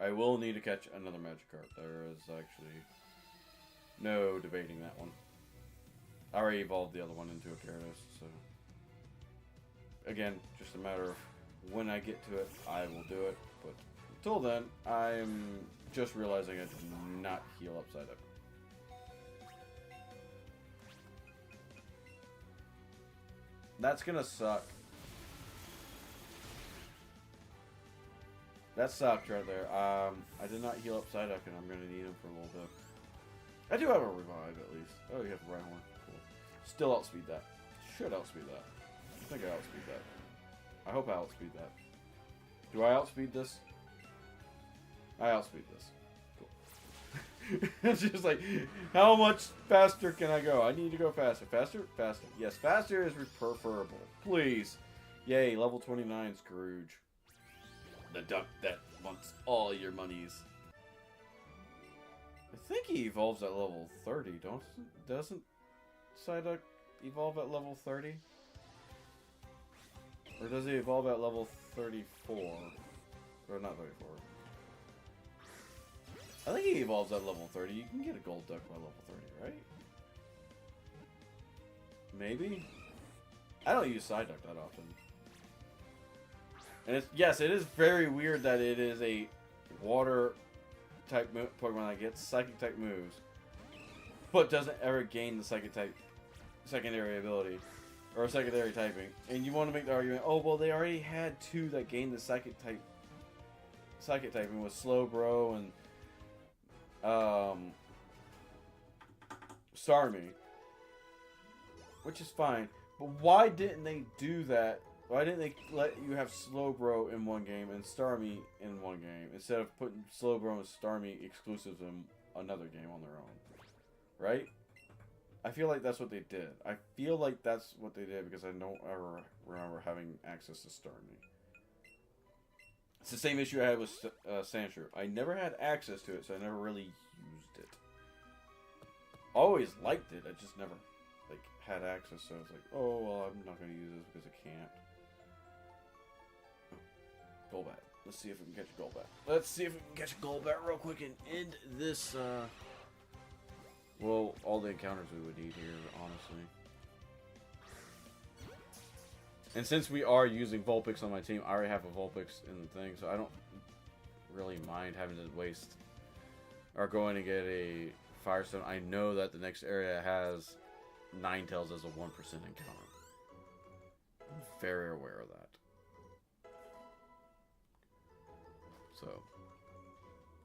I will need to catch another Magikarp. There is actually no debating that one. I already evolved the other one into a Gyarados, so... Again, just a matter of when I get to it, I will do it. But until then, I'm just realizing I did not heal upside up. That's gonna suck. That sucked right there. I did not heal up Psyduck, and I'm gonna need him for a little bit. I do have a revive at least. Oh, you have a Rhyhorn. Cool. Still outspeed that. Should outspeed that. I think I outspeed that. I hope I outspeed that. Do I outspeed this? I outspeed this. Cool. It's just like, how much faster can I go? I need to go faster. Faster? Faster. Yes, faster is preferable. Please. Yay, level 29 Scrooge. The duck that wants all your monies. I think he evolves at level 30, doesn't Psyduck evolve at level 30? Or does he evolve at level 34? Or not 34. I think he evolves at level 30. You can get a gold duck by level 30, right? Maybe? I don't use Psyduck that often. And yes, it is very weird that it is a water type Pokemon that gets psychic type moves, but doesn't ever gain the psychic type secondary ability or secondary typing. And you want to make the argument, oh well, they already had 2 that gained the psychic typing with Slowbro and Starmie, which is fine. But why didn't they do that? Why didn't they let you have Slowbro in one game and Starmie in one game instead of putting Slowbro and Starmie exclusives in another game on their own. Right? I feel like that's what they did. I feel like that's what they did because I don't ever remember having access to Starmie. It's the same issue I had with Sandshrew. I never had access to it, so I never really used it. Always liked it, I just never like had access, so I was like, oh, well, I'm not going to use this because I can't. Golbat. Let's see if we can catch a Golbat. Let's see if we can catch a Golbat real quick and end this, well, all the encounters we would need here, honestly. And since we are using Vulpix on my team, I already have a Vulpix in the thing, so I don't really mind having to waste or going to get a Firestone. I know that the next area has Ninetales as a 1% encounter. I'm very aware of that. So,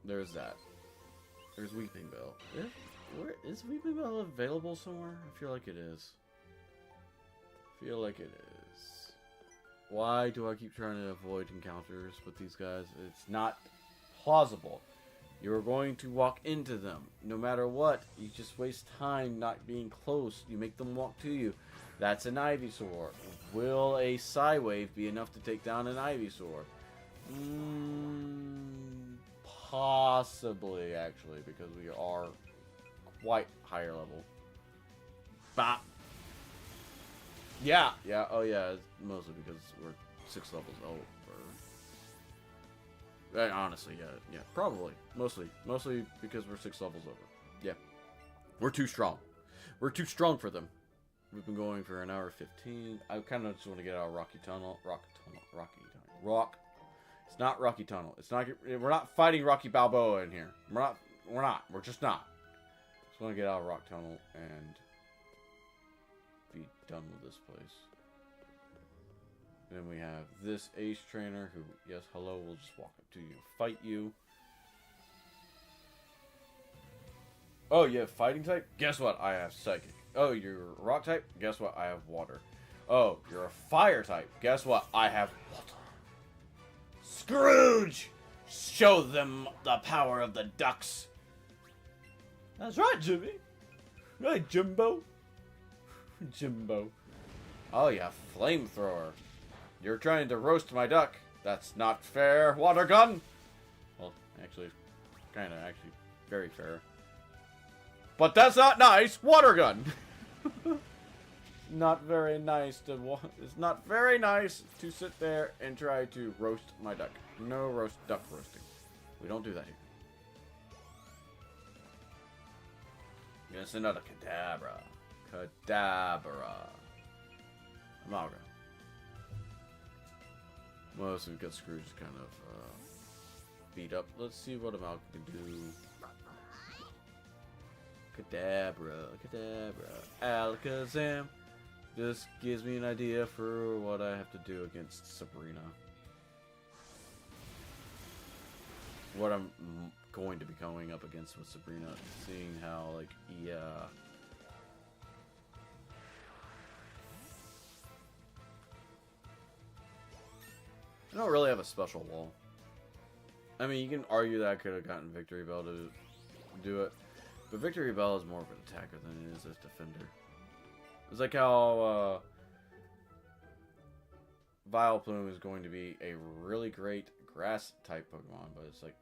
there's that. There's Weeping Bell. Where is Weeping Bell available somewhere? I feel like it is. Why do I keep trying to avoid encounters with these guys? It's not plausible. You're going to walk into them. No matter what, you just waste time not being close. You make them walk to you. That's an Ivysaur. Will a Psywave be enough to take down an Ivysaur? Possibly, actually, because we are quite higher level. Bop. Yeah, oh yeah, it's mostly because we're 6 levels over. Honestly, yeah, probably. Mostly because we're 6 levels over. Yeah. We're too strong. We're too strong for them. We've been going for an hour 15. I kind of just want to get out of Rocky Tunnel. Rock. It's not Rocky Tunnel. It's not. We're not fighting Rocky Balboa in here. We're not. We're just not. Just want to get out of Rock Tunnel and be done with this place. Then we have this Ace Trainer who, yes, hello, will just walk up to you, fight you. Oh, you have Fighting type? Guess what? I have Psychic. Oh, you're Rock type? Guess what? I have Water. Oh, you're a Fire type. Guess what? I have Water. Scrooge! Show them the power of the ducks. That's right, Jimmy. Right, Jimbo. Jimbo. Oh, yeah, Flamethrower. You're trying to roast my duck. That's not fair, Water Gun. Well, actually, kind of, actually, very fair. But that's not nice, Water Gun. Not very nice to. It's not very nice to sit there and try to roast my duck. No duck roasting. We don't do that here. I'm gonna send out a Kadabra. Amalgam. Most we've got Scrooge kind of beat up. Let's see what Amalgam can do. Kadabra. Alakazam. This gives me an idea for what I have to do against Sabrina. What I'm going to be going up against with Sabrina. Seeing how, like, yeah. I don't really have a special wall. I mean, you can argue that I could have gotten Victory Bell to do it. But Victory Bell is more of an attacker than it is a defender. It's like how Vileplume is going to be a really great grass-type Pokemon, but it's like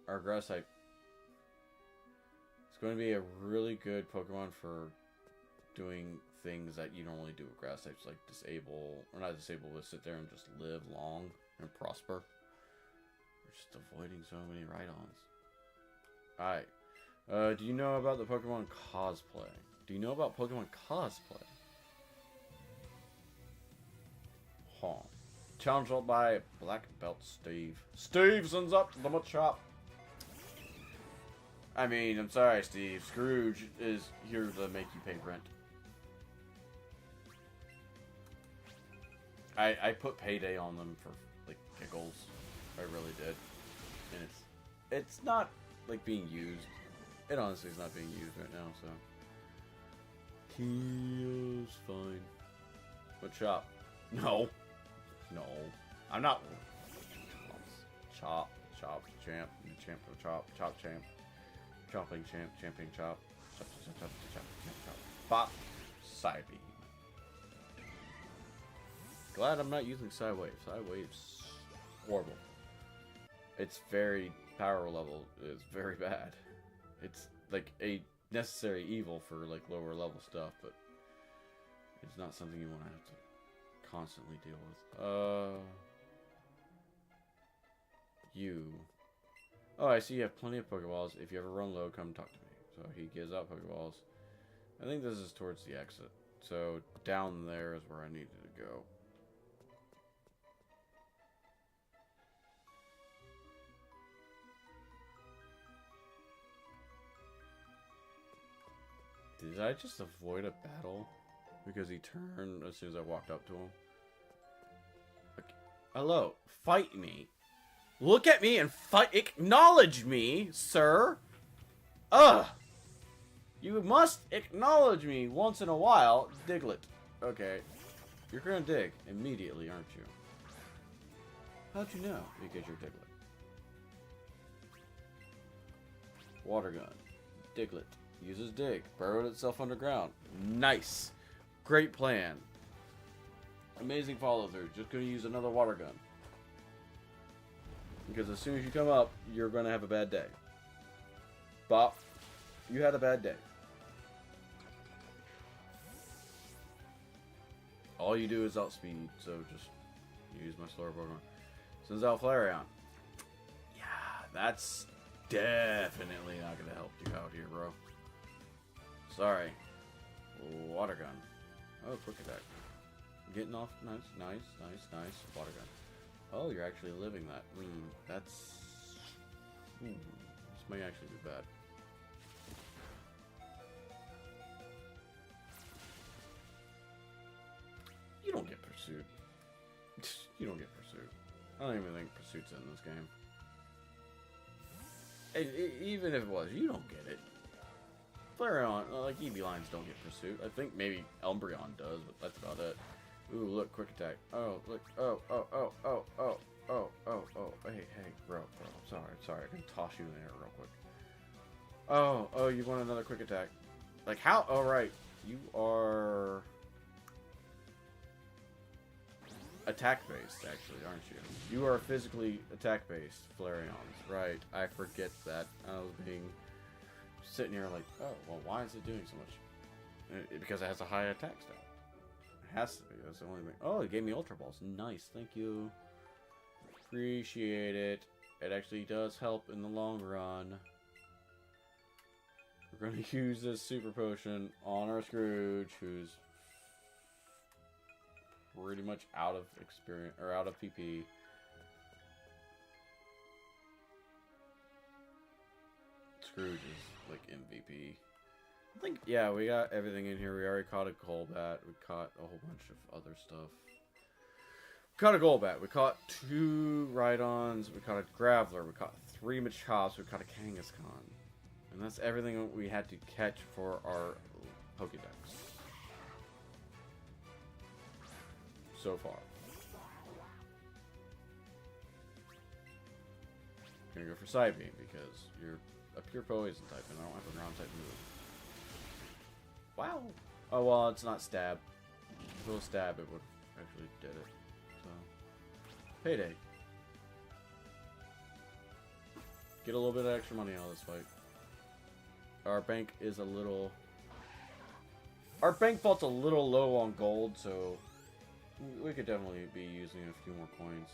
our grass-type. It's going to be a really good Pokemon for doing things that you normally do with grass types, like disable, or not disable, but sit there and just live long and prosper. We're just avoiding so many ride-ons. Alright. Do you know about the Pokemon cosplay? Do you know about Pokemon cosplay? Huh. Challenged out by Black Belt Steve. Steve sends up the Machop. I mean, I'm sorry, Steve. Scrooge is here to make you pay rent. I put payday on them for, like, giggles. I really did. And it's not, like, being used. It honestly is not being used right now, so. He's fine. But Chop. No. No. I'm not. Chop. Champ. Champ for Chop. Chop Champ. Chopping champ, champing chop. Chop, chop, chop, chop, chop, chop, chop. Bop. Side beam. Glad I'm not using side wave. Side wave's horrible. Its very power level is very bad. It's like a necessary evil for like lower level stuff, but it's not something you want to have to constantly deal with. You. Oh, I see you have plenty of Pokeballs. If you ever run low, come talk to me. So he gives out Pokeballs. I think this is towards the exit. So down there is where I needed to go. Did I just avoid a battle? Because he turned as soon as I walked up to him. Okay. Hello, fight me. Look at me and fight. Acknowledge me, sir. Ugh. You must acknowledge me once in a while. Diglett. Okay. You're gonna dig immediately, aren't you? How'd you know? Because you're Diglett. Water gun. Diglett. Uses dig. Burrowed itself underground. Nice. Great plan. Amazing follow through. Just gonna use another water gun. Because as soon as you come up, you're gonna have a bad day. Bop. You had a bad day. All you do is outspeed, so just use my slower Pokemon. Sends out Flareon. Yeah, that's definitely not gonna help you out here, bro. Sorry. Water gun. Oh, quick attack. Getting off. Nice, nice, nice, nice. Water gun. Oh, you're actually living that. That's... this might actually be bad. You don't get pursued. You don't get pursued. I don't even think pursuit's in this game. And even if it was, you don't get it. Flareon, like Eevee lines don't get pursuit. I think maybe Umbreon does, but that's about it. Ooh, look, quick attack. Oh, look. Oh. Hey, bro. I'm sorry. I can toss you in the air real quick. Oh, you want another quick attack. Like, how? Oh, right. You are... attack-based, actually, aren't you? You are physically attack-based Flareons. Right. I forget that. I was being... sitting here like, oh, well, why is it doing so much? Because it has a high attack stat. It has to be. That's the only thing. Oh, it gave me Ultra Balls. Nice. Thank you. Appreciate it. It actually does help in the long run. We're going to use this Super Potion on our Scrooge, who's pretty much out of experience, or out of PP. Scrooge is like MVP. I think, yeah, we got everything in here. We already caught a Golbat. We caught a whole bunch of other stuff. We caught a Golbat. We caught 2 Rhydons. We caught a Graveler. We caught 3 Machops. We caught a Kangaskhan. And that's everything we had to catch for our Pokédex. So far. Gonna go for Side Beam because you're a pure poison type and I don't have a ground type move. Wow. Oh well, it's not stab. If it was stab, it would actually did it. So, payday. Get a little bit of extra money out of this fight. Our bank is a little... Our bank vault's a little low on gold, so we could definitely be using a few more coins.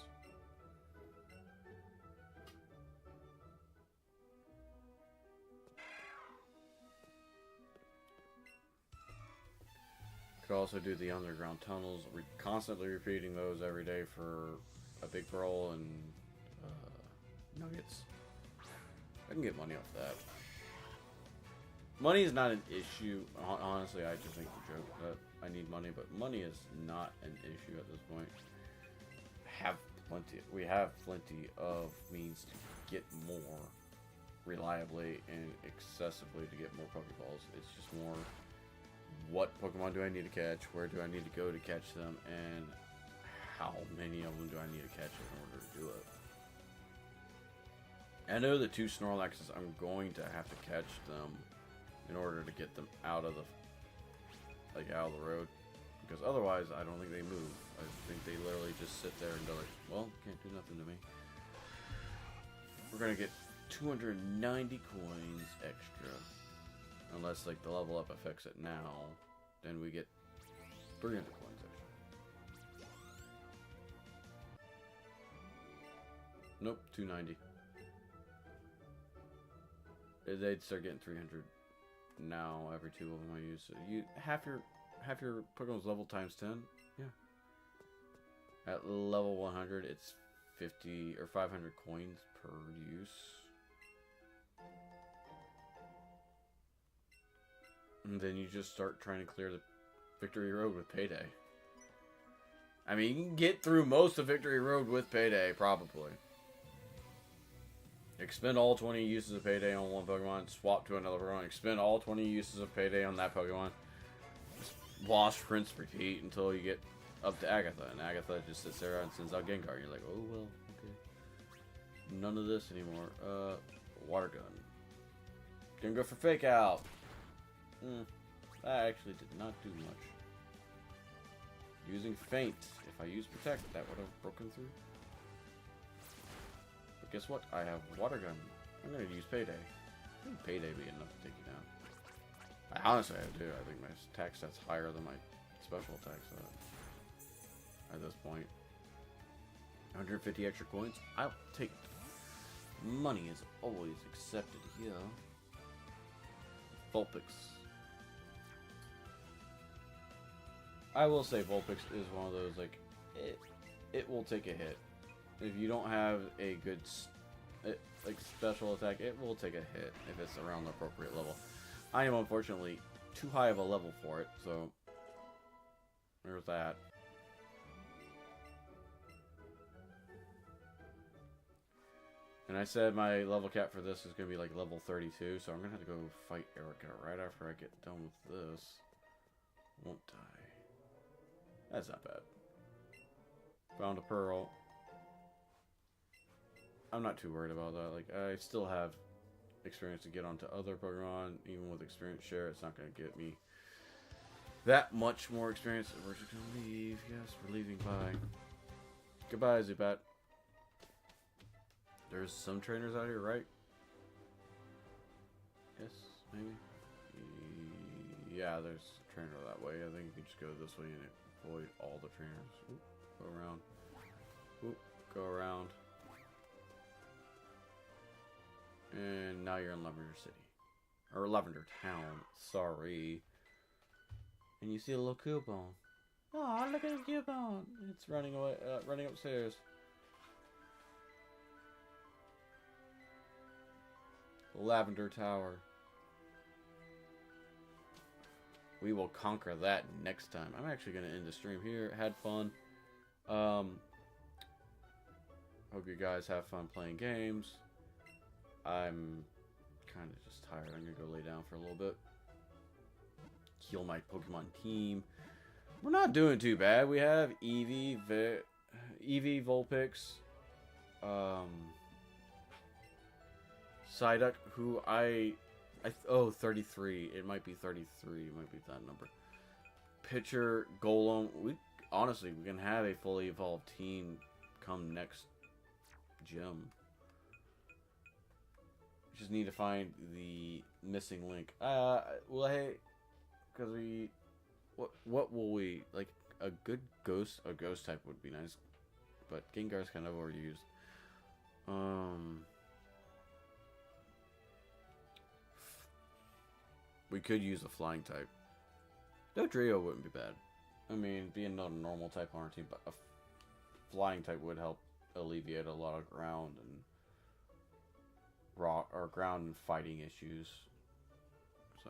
Could also do the underground tunnels. We're constantly repeating those every day for a big pearl and nuggets. I can get money off that. Money is not an issue. Honestly, I just think the joke that I need money, but money is not an issue at this point. We have plenty of means to get more reliably and excessively to get more Pokeballs. It's just more, what Pokemon do I need to catch, where do I need to go to catch them, and how many of them do I need to catch in order to do it. I know the 2 Snorlaxes, I'm going to have to catch them in order to get them out of the, out of the road. Because otherwise, I don't think they move. I think they literally just sit there and go like, well, can't do nothing to me. We're going to get 290 coins extra. Unless, like, the level up affects it now. Then we get 300 coins extra. Nope, 290. They'd start getting 300 now every 2 of them I use. So you half your Pokemon's level times 10. Yeah. At level 100, it's 50 or 500 coins per use. And then you just start trying to clear the Victory Road with Payday. I mean, you can get through most of Victory Road with Payday, probably. Expend all 20 uses of Payday on one Pokemon, swap to another Pokemon, expend all 20 uses of Payday on that Pokemon. Just wash, rinse, repeat until you get up to Agatha. And Agatha just sits there and sends out Gengar. And you're like, oh, well, okay. None of this anymore. Water Gun. Gonna go for Fake Out. That actually did not do much. Using Faint. If I used Protect, that would have broken through. But guess what? I have Water Gun. I'm going to use Payday. I think Payday be enough to take you down. Honestly, I do. I think my attack stat's higher than my special attack stat. At this point. 150 extra coins. I'll take it. Money is always accepted here. Vulpix. I will say Vulpix is one of those, like, it will take a hit. If you don't have a good, like, special attack, it will take a hit if it's around the appropriate level. I am, unfortunately, too high of a level for it, so there's that. And I said my level cap for this is going to be, like, level 32, so I'm going to have to go fight Erica right after I get done with this. Won't die. That's not bad. Found a Pearl. I'm not too worried about that. Like, I still have experience to get onto other Pokemon. Even with experience share, it's not going to get me that much more experience. We're just going to leave. Yes, we're leaving. Bye. Goodbye, Zubat. There's some trainers out here, right? Yes, maybe? Yeah, there's a trainer that way. I think you can just go this way and avoid all the trainers. Oop, go around. Oop, go around. And now you're in Lavender City. Or Lavender Town. Sorry. And you see a little Cubone. Oh, look at the Cubone. It's running away, running upstairs. Lavender Tower. We will conquer that next time. I'm actually going to end the stream here. Had fun. Hope you guys have fun playing games. I'm kind of just tired. I'm going to go lay down for a little bit. Heal my Pokemon team. We're not doing too bad. We have Eevee, Vulpix, Psyduck, who oh, 33. It might be 33. It might be that number. Pitcher, Golem. Honestly, we can have a fully evolved team come next gym. Just need to find the missing link. Well, hey, because what will we, like, a good ghost type would be nice, but Gengar's kind of overused. We could use a flying type. Dodrio wouldn't be bad. I mean, being not a normal type on our team, but a flying type would help alleviate a lot of ground and rock or ground and fighting issues. So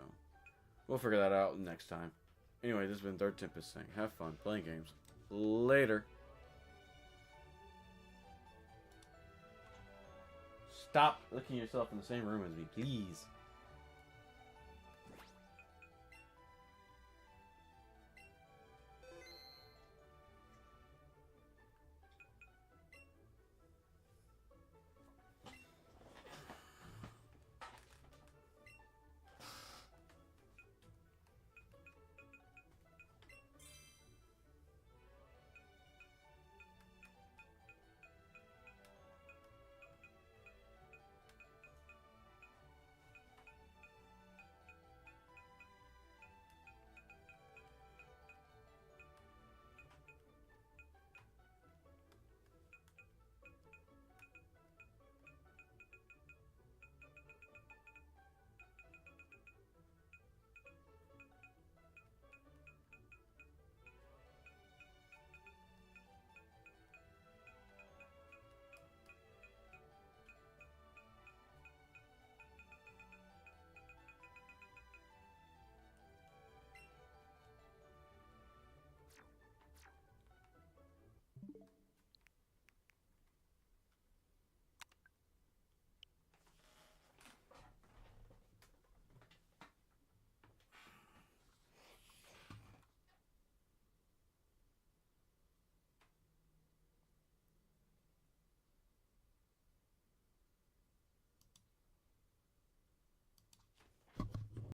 we'll figure that out next time. Anyway, this has been Third Tempest saying, have fun playing games. Later. Stop looking yourself in the same room as me, please.